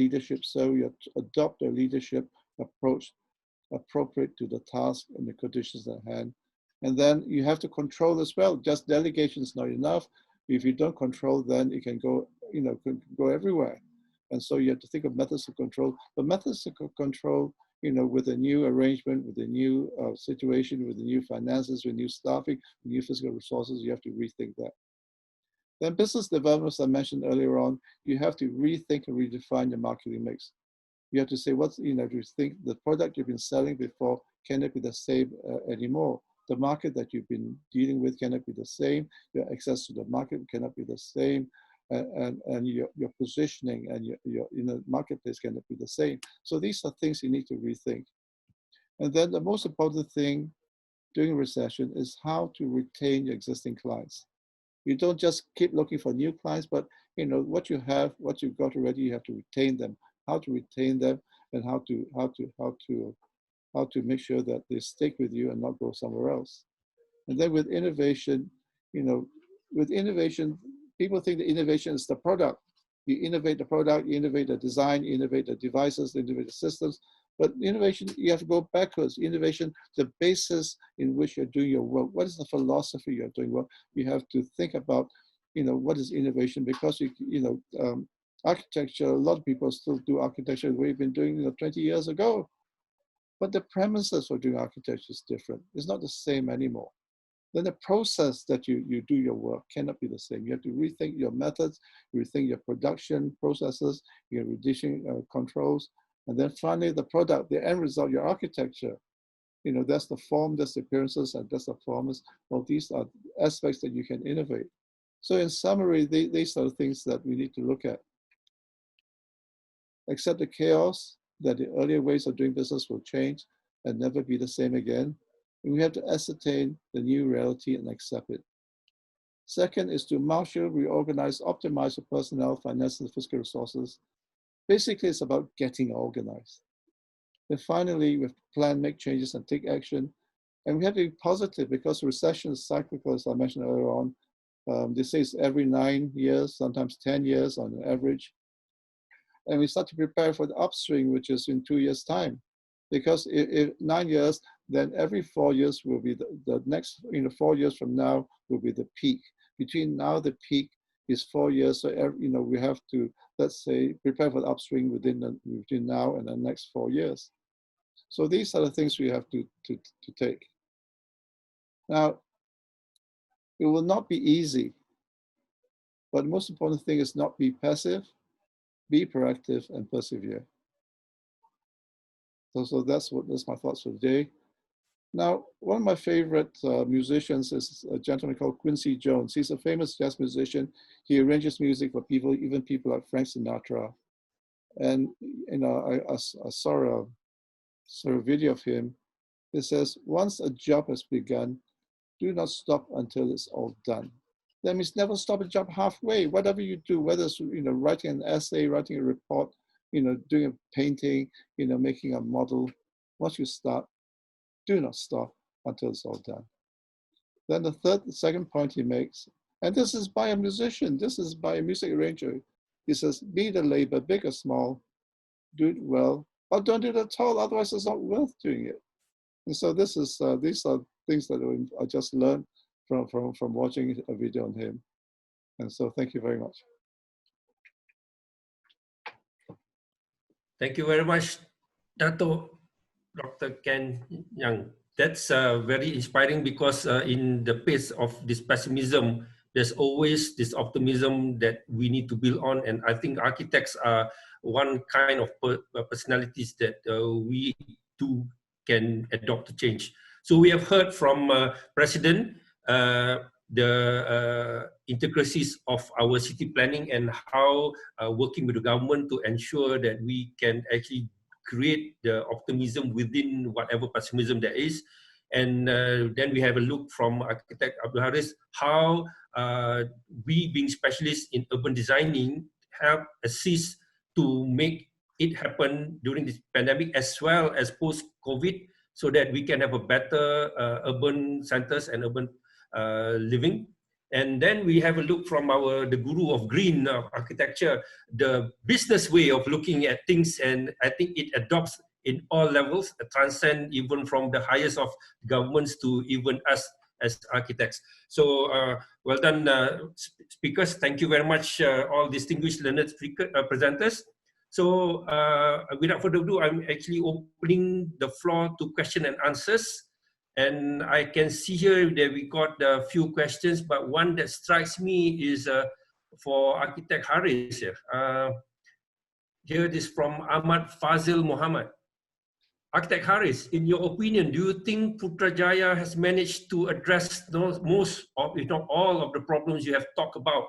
leadership. So you have to adopt a leadership approach appropriate to the task and the conditions at hand. And then you have to control as well. Just delegation is not enough. If you don't control, then it can go, can go everywhere. And so you have to think of methods of control. But methods of control, with a new arrangement, with a new situation, with the new finances, with new staffing, with new physical resources, you have to rethink that. Then business development, as I mentioned earlier on, you have to rethink and redefine your marketing mix. You have to say, you think the product you've been selling before cannot be the same anymore. The market that you've been dealing with cannot be the same. Your access to the market cannot be the same. And your positioning and your marketplace cannot be the same. So these are things you need to rethink. And then the most important thing during a recession is how to retain your existing clients. You don't just keep looking for new clients, but what you have, what you've got already, you have to retain them. How to retain them, and how to make sure that they stick with you and not go somewhere else. And then with innovation, people think that innovation is the product. You innovate the product, you innovate the design, you innovate the devices, you innovate the systems. But innovation, you have to go backwards. Innovation, the basis in which you're doing your work. What is the philosophy you're doing work? You have to think about, what is innovation? Because architecture, a lot of people still do architecture the way we've been doing 20 years ago. But the premises for doing architecture is different. It's not the same anymore. Then the process that you do your work cannot be the same. You have to rethink your methods, rethink your production processes, your reducing controls, and then finally the product, the end result, your architecture. That's the form, that's the appearances, and that's the forms. Well, these are aspects that you can innovate. So in summary, these are the things that we need to look at. Accept the chaos, that the earlier ways of doing business will change and never be the same again. And we have to ascertain the new reality and accept it. Second is to marshal, reorganize, optimize the personnel, finance, and fiscal resources. Basically, it's about getting organized. Then finally, we have to plan, make changes, and take action. And we have to be positive because recession is cyclical, as I mentioned earlier on. They say it's every 9 years, sometimes 10 years on average. And we start to prepare for the upswing, which is in 2 years' time. Because if 9 years, then every 4 years will be the next, 4 years from now will be the peak. Between now, the peak is 4 years. So, we have to, let's say, prepare for the upswing between now and the next 4 years. So these are the things we have to take. Now, it will not be easy, but the most important thing is not be passive, be proactive, and persevere. So that's my thoughts for today. Now, one of my favorite musicians is a gentleman called Quincy Jones. He's a famous jazz musician. He arranges music for people, even people like Frank Sinatra. And I saw a video of him. It says, "Once a job has begun, do not stop until it's all done." That means never stop a job halfway. Whatever you do, whether it's writing an essay, writing a report, doing a painting, making a model. Once you start, do not stop until it's all done. Then the second point he makes, and this is by a musician, this is by a music arranger. He says, "Be the labor, big or small, do it well, or don't do it at all. Otherwise, it's not worth doing it." And so these are things that I just learned from watching a video on him. And so thank you very much. Thank you very much, Dato, Dr. Ken Yeang. That's very inspiring because in the face of this pessimism, there's always this optimism that we need to build on. And I think architects are one kind of personalities that we too can adopt to change. So we have heard from President the intricacies of our city planning and how working with the government to ensure that we can actually create the optimism within whatever pessimism there is. And then we have a look from architect Abdul, how we being specialists in urban designing help assist to make it happen during this pandemic as well as post-COVID, so that we can have a better urban centers and urban living. And then we have a look from the guru of green architecture, the business way of looking at things, and I think it adopts in all levels, transcend even from the highest of governments to even us as architects. So well done, speakers. Thank you very much, all distinguished learned presenters. So without further ado, I'm actually opening the floor to question and answers. And I can see here that we got a few questions, but one that strikes me is for Architect Haris here. Here it is from Ahmad Fazil Muhammad. Architect Haris, in your opinion, do you think Putrajaya has managed to address most of, if not all of the problems you have talked about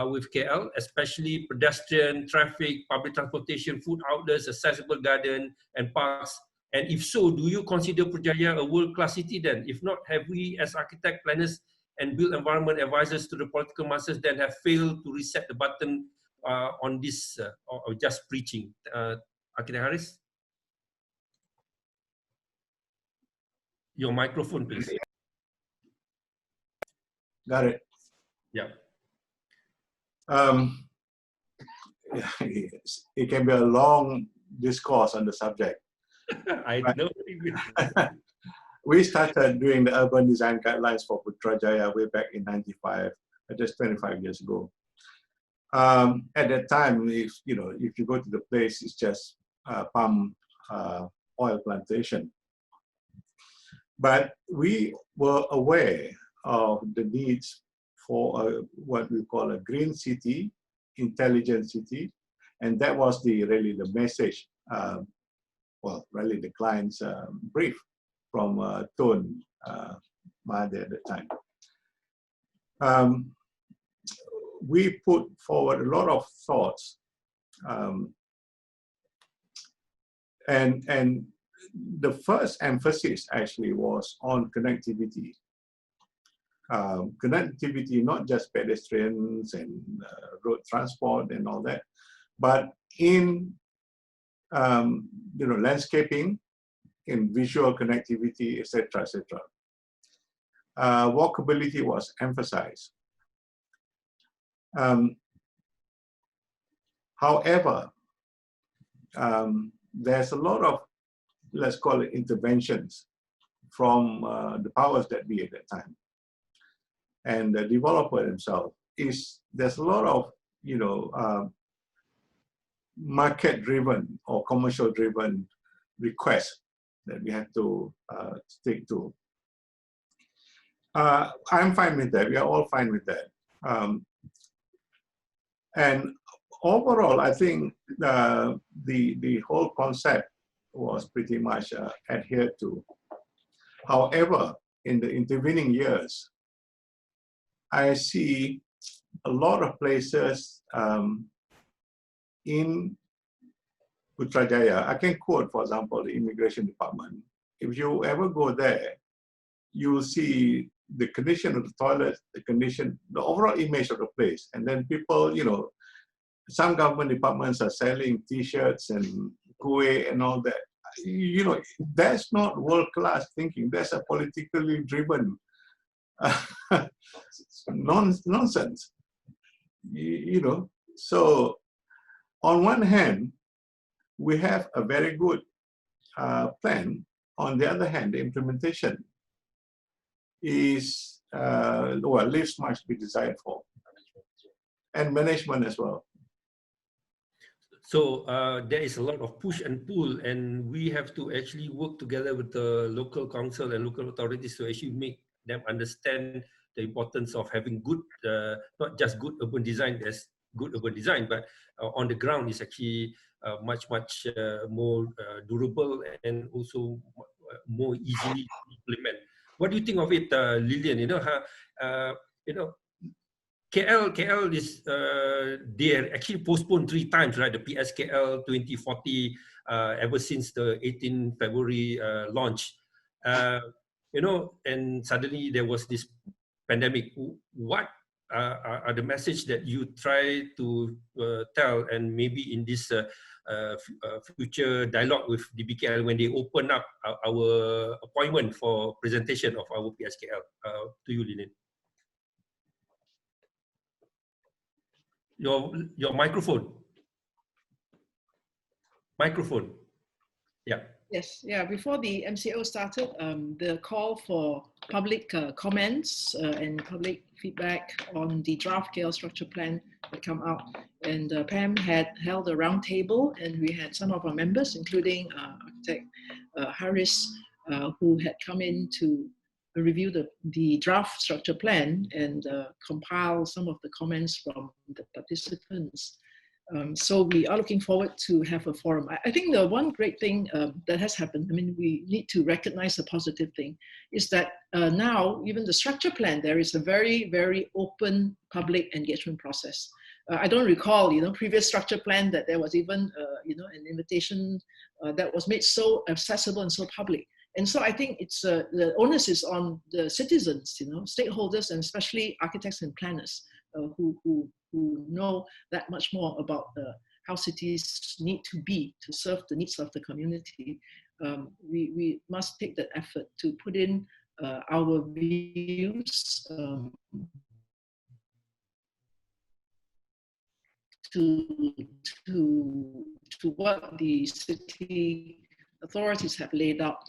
with KL, especially pedestrian, traffic, public transportation, food outlets, accessible garden and parks? And if so, do you consider Putrajaya a world-class city then? If not, have we as architect, planners, and built environment advisors to the political masses then have failed to reset the button on this or just preaching? Architect Haris? Your microphone, please. Got it. Yeah. It can be a long discourse on the subject. I know. We started doing the urban design guidelines for Putrajaya way back in '95, just 25 years ago. At that time, if you go to the place, it's just palm oil plantation. But we were aware of the needs for what we call a green city, intelligent city, and that was really the message. Well, really the client's brief from Tone Mahathir at the time. we put forward a lot of thoughts, and the first emphasis actually was on connectivity. Connectivity, not just pedestrians and road transport and all that, but in landscaping, in visual connectivity, etc., etc. Walkability was emphasized. However, there's a lot of, let's call it, interventions from the powers that be at that time. And the developer himself there's a lot of, market-driven or commercial-driven requests that we have to stick to. I'm fine with that. We are all fine with that. And overall, I think the whole concept was pretty much adhered to. However, in the intervening years, I see a lot of places in Putrajaya. I can quote, for example, the immigration department. If you ever go there, you'll see the condition of the toilets, the overall image of the place. And then people, some government departments are selling T-shirts and kueh and all that. That's not world-class thinking. That's a politically driven nonsense. So on one hand, we have a very good plan. On the other hand, the implementation is, leaves much to be desired for. And management as well. So there is a lot of push and pull, and we have to actually work together with the local council and local authorities to actually make them understand the importance of having good, not just good urban design as good urban design, but on the ground is actually much more durable and also more easily implement. What do you think of it, Lillian? KL is they actually postponed 3 times, right? The PSKL 2040 ever since the 18 February launch. And suddenly there was this pandemic. What are the message that you try to tell, and maybe in this future dialogue with DBKL when they open up our appointment for presentation of our PSKL? To you, Lillian. Your microphone. Yeah. Yes, yeah. Before the MCO started, the call for public comments and public feedback on the draft KL structure plan had come out, and Pam had held a round table, and we had some of our members, including Architect Haris, who had come in to review the draft structure plan and compile some of the comments from the participants. So we are looking forward to have a forum. I think the one great thing that has happened, we need to recognize a positive thing, is that now even the structure plan, there is a very, very open public engagement process. I don't recall, previous structure plan that there was even, an invitation that was made so accessible and so public. And so I think it's the onus is on the citizens, stakeholders, and especially architects and planners who know that much more about how cities need to be to serve the needs of the community. We must take that effort to put in our views to what the city authorities have laid out.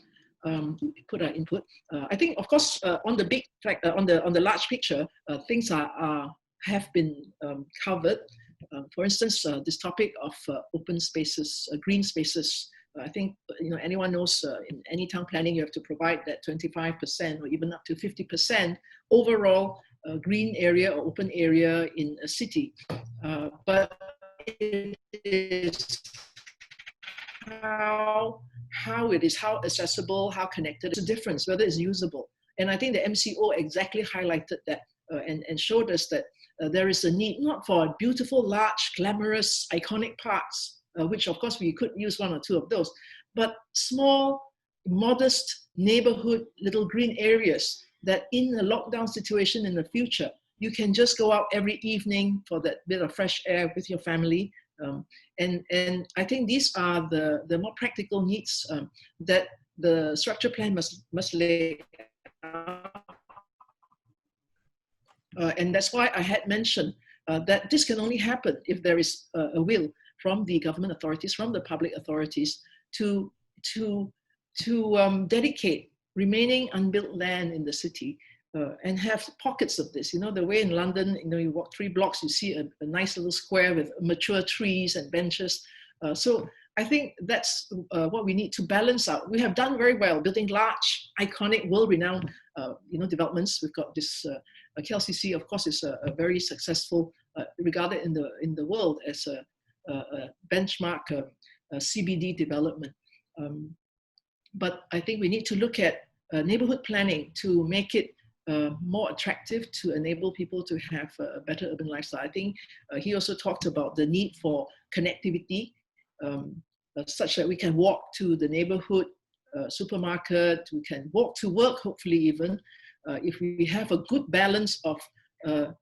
Put our input. I think, of course, on the big fact, on the large picture, things have been covered. For instance, this topic of open spaces, green spaces. I think anyone knows in any town planning you have to provide that 25% or even up to 50% overall green area or open area in a city. But it is how it is, how accessible, how connected. It's a difference, whether it's usable. And I think the MCO exactly highlighted that and showed us that there is a need not for beautiful, large, glamorous, iconic parks, which of course we could use one or two of those, but small, modest neighborhood little green areas that in a lockdown situation in the future, you can just go out every evening for that bit of fresh air with your family. And I think these are the more practical needs that the structure plan must lay out. And that's why I had mentioned that this can only happen if there is a will from the government authorities, from the public authorities to dedicate remaining unbuilt land in the city and have pockets of this. You know, the way in London, you know, you walk 3 blocks, you see a nice little square with mature trees and benches. So I think that's what we need to balance out. We have done very well building large, iconic, world-renowned, developments. We've got this KLCC, of course, is a very successful, regarded in the world as a benchmark CBD development. But I think we need to look at neighborhood planning to make it more attractive, to enable people to have a better urban lifestyle. I think he also talked about the need for connectivity, such that we can walk to the neighborhood supermarket, we can walk to work, hopefully even, if we have a good balance of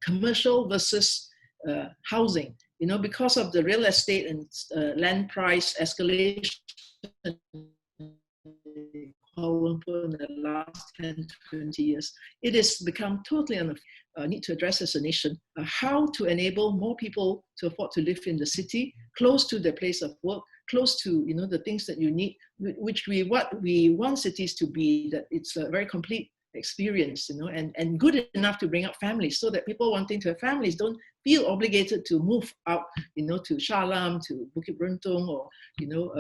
commercial versus housing. You know, because of the real estate and land price escalation in the last 10, 20 years, it has become totally need to address as a nation how to enable more people to afford to live in the city, close to their place of work, close to, you know, the things that you need, what we want cities to be, that it's a very complete experience, you know, and good enough to bring up families, so that people wanting to have families don't feel obligated to move out, you know, to Shah Alam, to Bukit Beruntung, or, you know,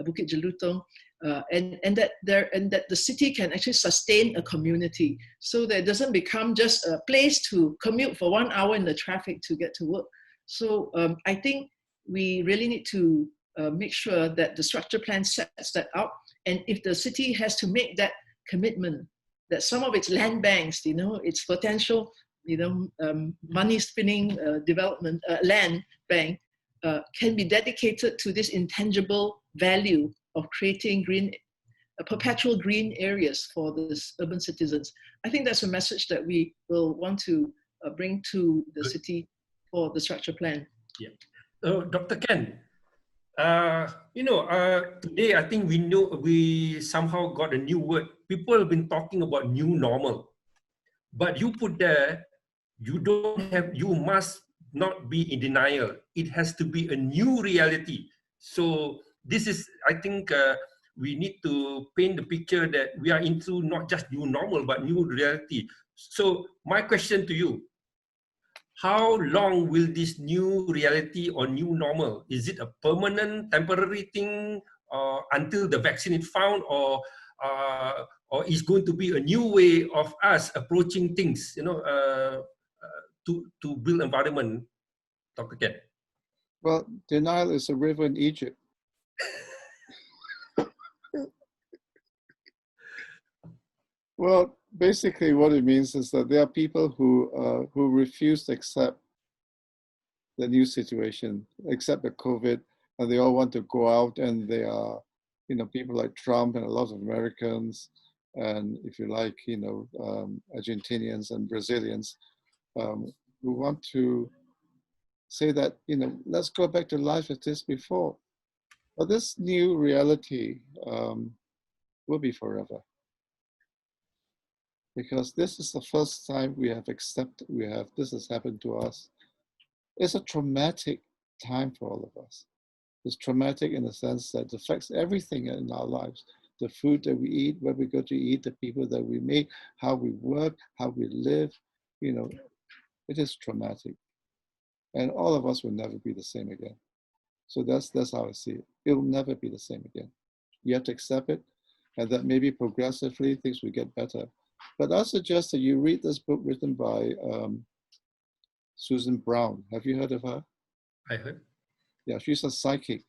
Bukit Jelutong, and that the city can actually sustain a community, so that it doesn't become just a place to commute for 1 hour in the traffic to get to work. So I think we really need to make sure that the structure plan sets that up, and if the city has to make that commitment, that some of its land banks, you know, its potential, you know, money spinning development land bank can be dedicated to this intangible value of creating perpetual green areas for the urban citizens. I think that's a message that we will want to bring to the city for the structure plan. Yeah. Dr. Ken, today I think we somehow got a new word. People have been talking about new normal, but you put there, you must not be in denial. It has to be a new reality. So this is, I think, we need to paint the picture that we are into not just new normal, but new reality. So my question to you, how long will this new reality or new normal, is it a permanent, temporary thing until the vaccine is found, or is going to be a new way of us approaching things, you know, to build environment, Dr. Ken? Well, the Nile is a river in Egypt. Well, basically what it means is that there are people who refuse to accept the new situation, accept the COVID, and they all want to go out, and they are, you know, people like Trump and a lot of Americans, and if you like, you know, Argentinians and Brazilians, who want to say that, you know, let's go back to life as this before. But this new reality will be forever. Because this is the first time we have accepted, this has happened to us. It's a traumatic time for all of us. It's traumatic in the sense that it affects everything in our lives. The food that we eat, where we go to eat, the people that we meet, how we work, how we live, you know, it is traumatic. And all of us will never be the same again. So that's how I see it. It will never be the same again. You have to accept it, and that maybe progressively things will get better. But I suggest that you read this book written by Susan Brown. Have you heard of her? I heard. Yeah, she's a psychic.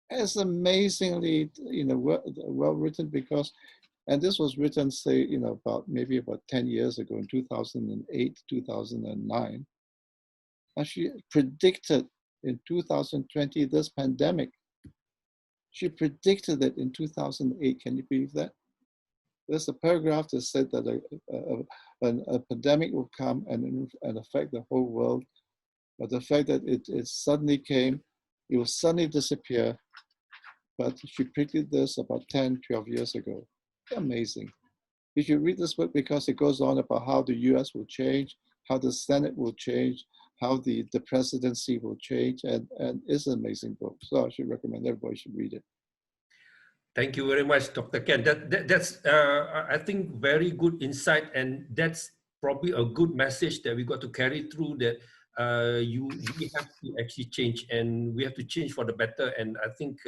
It's amazingly, you know, well written, because, and this was written, say, you know, maybe about 10 years ago in 2008, 2009. And she predicted in 2020 this pandemic. She predicted it in 2008. Can you believe that? There's a paragraph that said that a pandemic will come and affect the whole world. But the fact that it suddenly came, it will suddenly disappear. But she predicted this about 10, 12 years ago. Amazing. You should read this book because it goes on about how the US will change, how the Senate will change, how the presidency will change, and it's an amazing book. So I should recommend everybody should read it. Thank you very much, Dr. Ken. That's, I think, very good insight, and that's probably a good message that we got to carry through, that we have to actually change, and we have to change for the better. And I think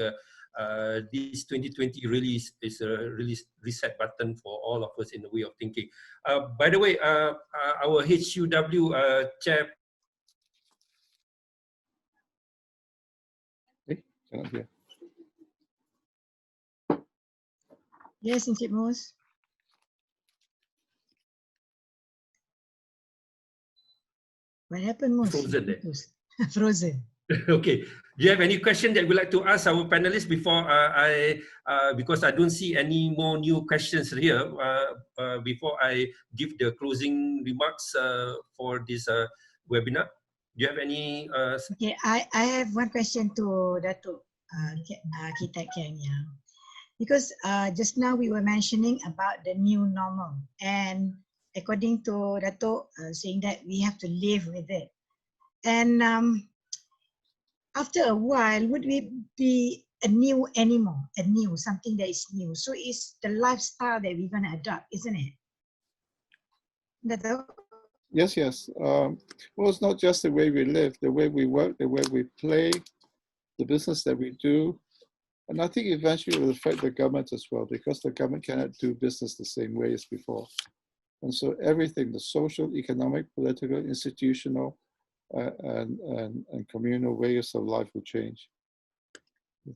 this 2020 really is a really reset button for all of us in the way of thinking. By the way, our HUW chair. Cannot hear. Yes, Encik Mus. What happened, Mus? Frozen there. Frozen. Okay. Do you have any question that you'd like to ask our panelists before because I don't see any more new questions here, before I give the closing remarks for this webinar? Do you have any? Okay, I have one question to Dato Kita Ken, yeah. Because just now we were mentioning about the new normal, and according to Dato, saying that we have to live with it. And after a while, would we be a new animal, something that is new? So it's the lifestyle that we're going to adopt, isn't it? Dato? Yes, yes. Well, it's not just the way we live, the way we work, the way we play, the business that we do. And I think eventually it will affect the government as well, because the government cannot do business the same way as before. And so everything, the social, economic, political, institutional, and communal ways of life will change.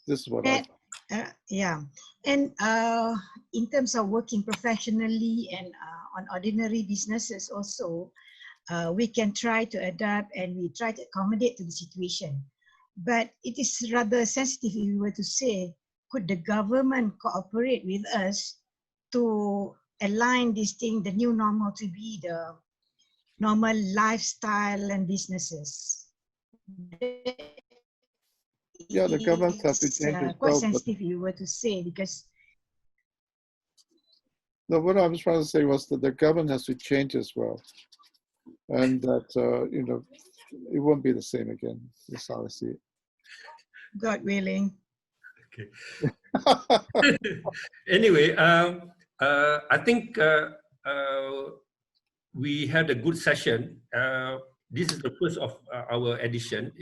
This is what I... Yeah. And in terms of working professionally and on ordinary businesses also, we can try to adapt and we try to accommodate to the situation. But it is rather sensitive if we were to say, could the government cooperate with us to align this thing, the new normal, to be the normal lifestyle and businesses? Yeah, the government has to change as quite well, sensitive if you were to say, because... No, what I was trying to say was that the government has to change as well. And that, you know, it won't be the same again. That's how I see it. God willing. Okay. Anyway, I think we had a good session. This is the first of our edition.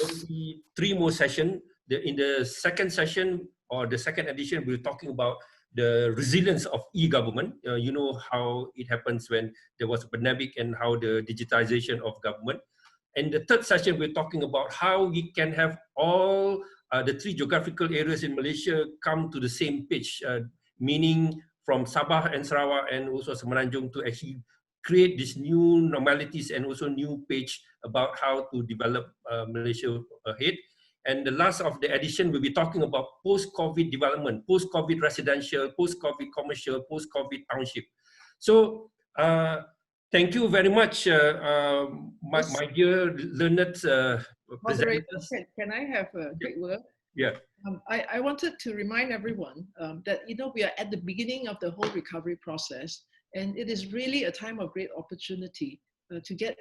Only 3 more sessions. In the second session, or the second edition, we're talking about the resilience of e-government. You know how it happens when there was a pandemic and how the digitization of government. And the third session, we're talking about how we can have all the 3 geographical areas in Malaysia come to the same pitch, meaning from Sabah and Sarawak and also Semenanjung, to actually create these new normalities and also new page about how to develop Malaysia ahead. And the last of the edition, we'll be talking about post-COVID development, post-COVID residential, post-COVID commercial, post-COVID township. So thank you very much, my dear learned presenters. Can I have a quick word? Yeah. I wanted to remind everyone that, you know, we are at the beginning of the whole recovery process, and it is really a time of great opportunity to get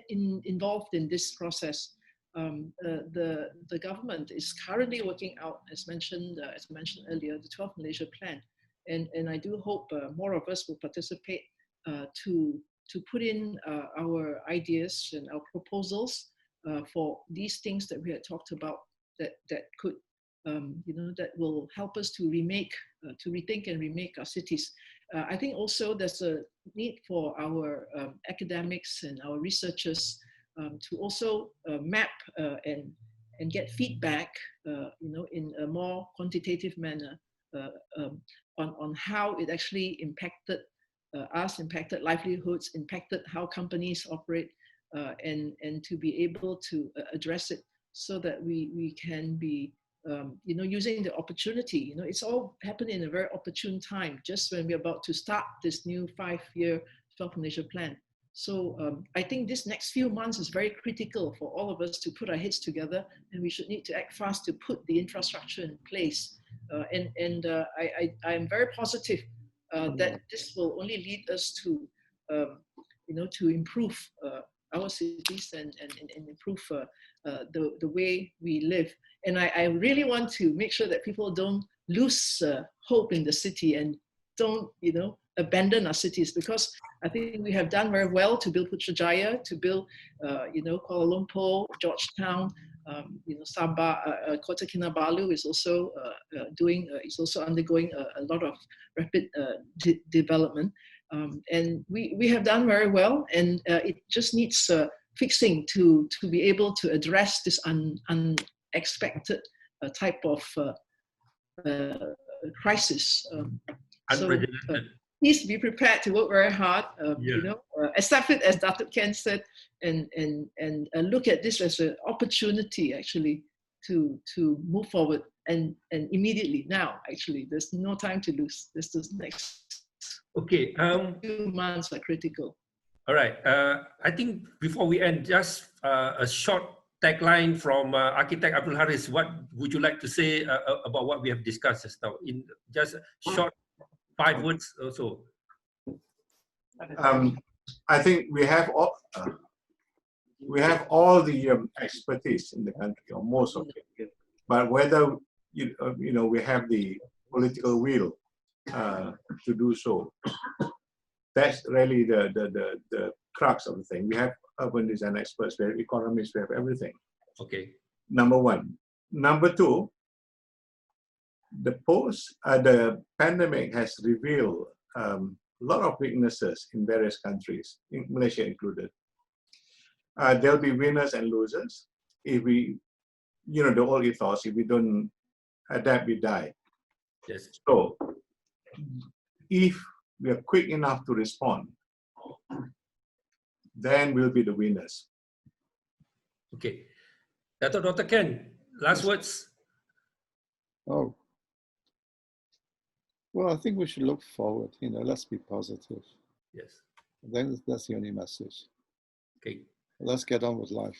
involved in this process. The government is currently working out, as mentioned earlier, the 12 Malaysia plan, and I do hope more of us will participate to put in our ideas and our proposals for these things that we had talked about, that could you know, that will help us to rethink and remake our cities. I think also there's a need for our academics and our researchers to also map and get feedback, you know, in a more quantitative manner on how it actually impacted us, impacted livelihoods, impacted how companies operate. and to be able to address it so that we can be, using the opportunity. It's all happened in a very opportune time, just when we're about to start this new 5-year 12 Malaysia plan. So I think this next few months is very critical for all of us to put our heads together, and we should need to act fast to put the infrastructure in place. I am very positive that this will only lead us to, to improve our cities and improve the way we live. And I really want to make sure that people don't lose hope in the city and don't, abandon our cities, because I think we have done very well to build Putrajaya, to build, Kuala Lumpur, Georgetown, Sabah, Kota Kinabalu is also undergoing a lot of rapid development. And we have done very well, and it just needs fixing to be able to address this unexpected type of crisis. Please be prepared to work very hard, accept it, as Dato Ken said, and look at this as an opportunity actually to move forward and immediately now. Actually, there's no time to lose. This next 2 months are critical. All right. I think before we end, just a short tagline from Architect Abdul Haris. What would you like to say about what we have discussed just now? In just short 5 words or so. I think we have all the expertise in the country, or most of it. But whether we have the political will to do so, that's really the crux of the thing. We have urban design experts, we have economists, we have everything. Okay. Number one. Number two, the pandemic has revealed a lot of weaknesses in various countries, in Malaysia included. There'll be winners and losers. If we, the old ethos, if we don't adapt, we die. Yes. So, if we are quick enough to respond, then we'll be the winners. Okay. Dr. Ken, last words. Oh. Well, I think we should look forward, let's be positive. Yes. Then that's the only message. Okay. Let's get on with life.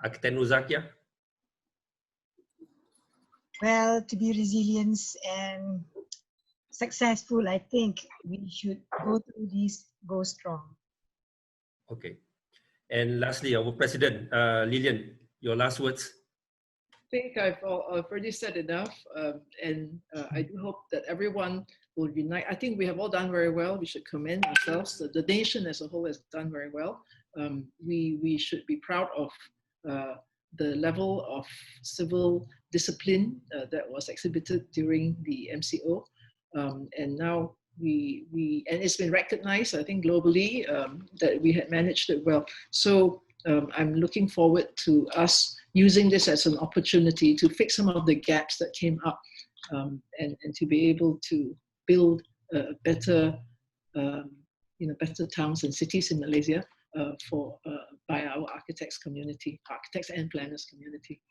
Architect Norzakiah. Well, to be resilient and successful, I think we should go through this, go strong. Okay. And lastly, our President, Lillian, your last words. I think I've already said enough, and I do hope that everyone will unite. I think we have all done very well. We should commend ourselves. The nation as a whole has done very well. We should be proud of the level of civil discipline that was exhibited during the MCO, and now and it's been recognized, I think, globally, that we had managed it well. So I'm looking forward to us using this as an opportunity to fix some of the gaps that came up, and to be able to build better towns and cities in Malaysia by our architects and planners community.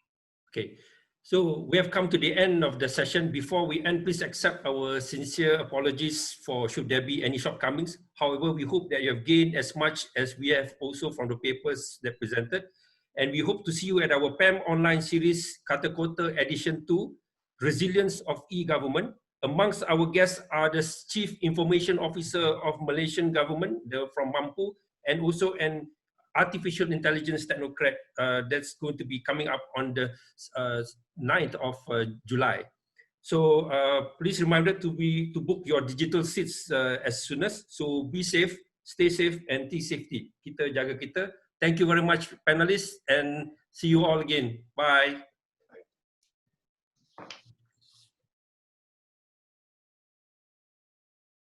Okay. So we have come to the end of the session. Before we end, please accept our sincere apologies for should there be any shortcomings. However, we hope that you have gained as much as we have also from the papers that presented. And we hope to see you at our PAM online series, Kata Kota Edition 2, Resilience of E-Government. Amongst our guests are the Chief Information Officer of Malaysian Government from Mampu, and also an artificial intelligence technocrat that's going to be coming up on the 9th of July. So please remember to book your digital seats as soon as. So be safe, stay safe, and take safety. Kita jaga kita. Thank you very much, panelists, and see you all again. Bye.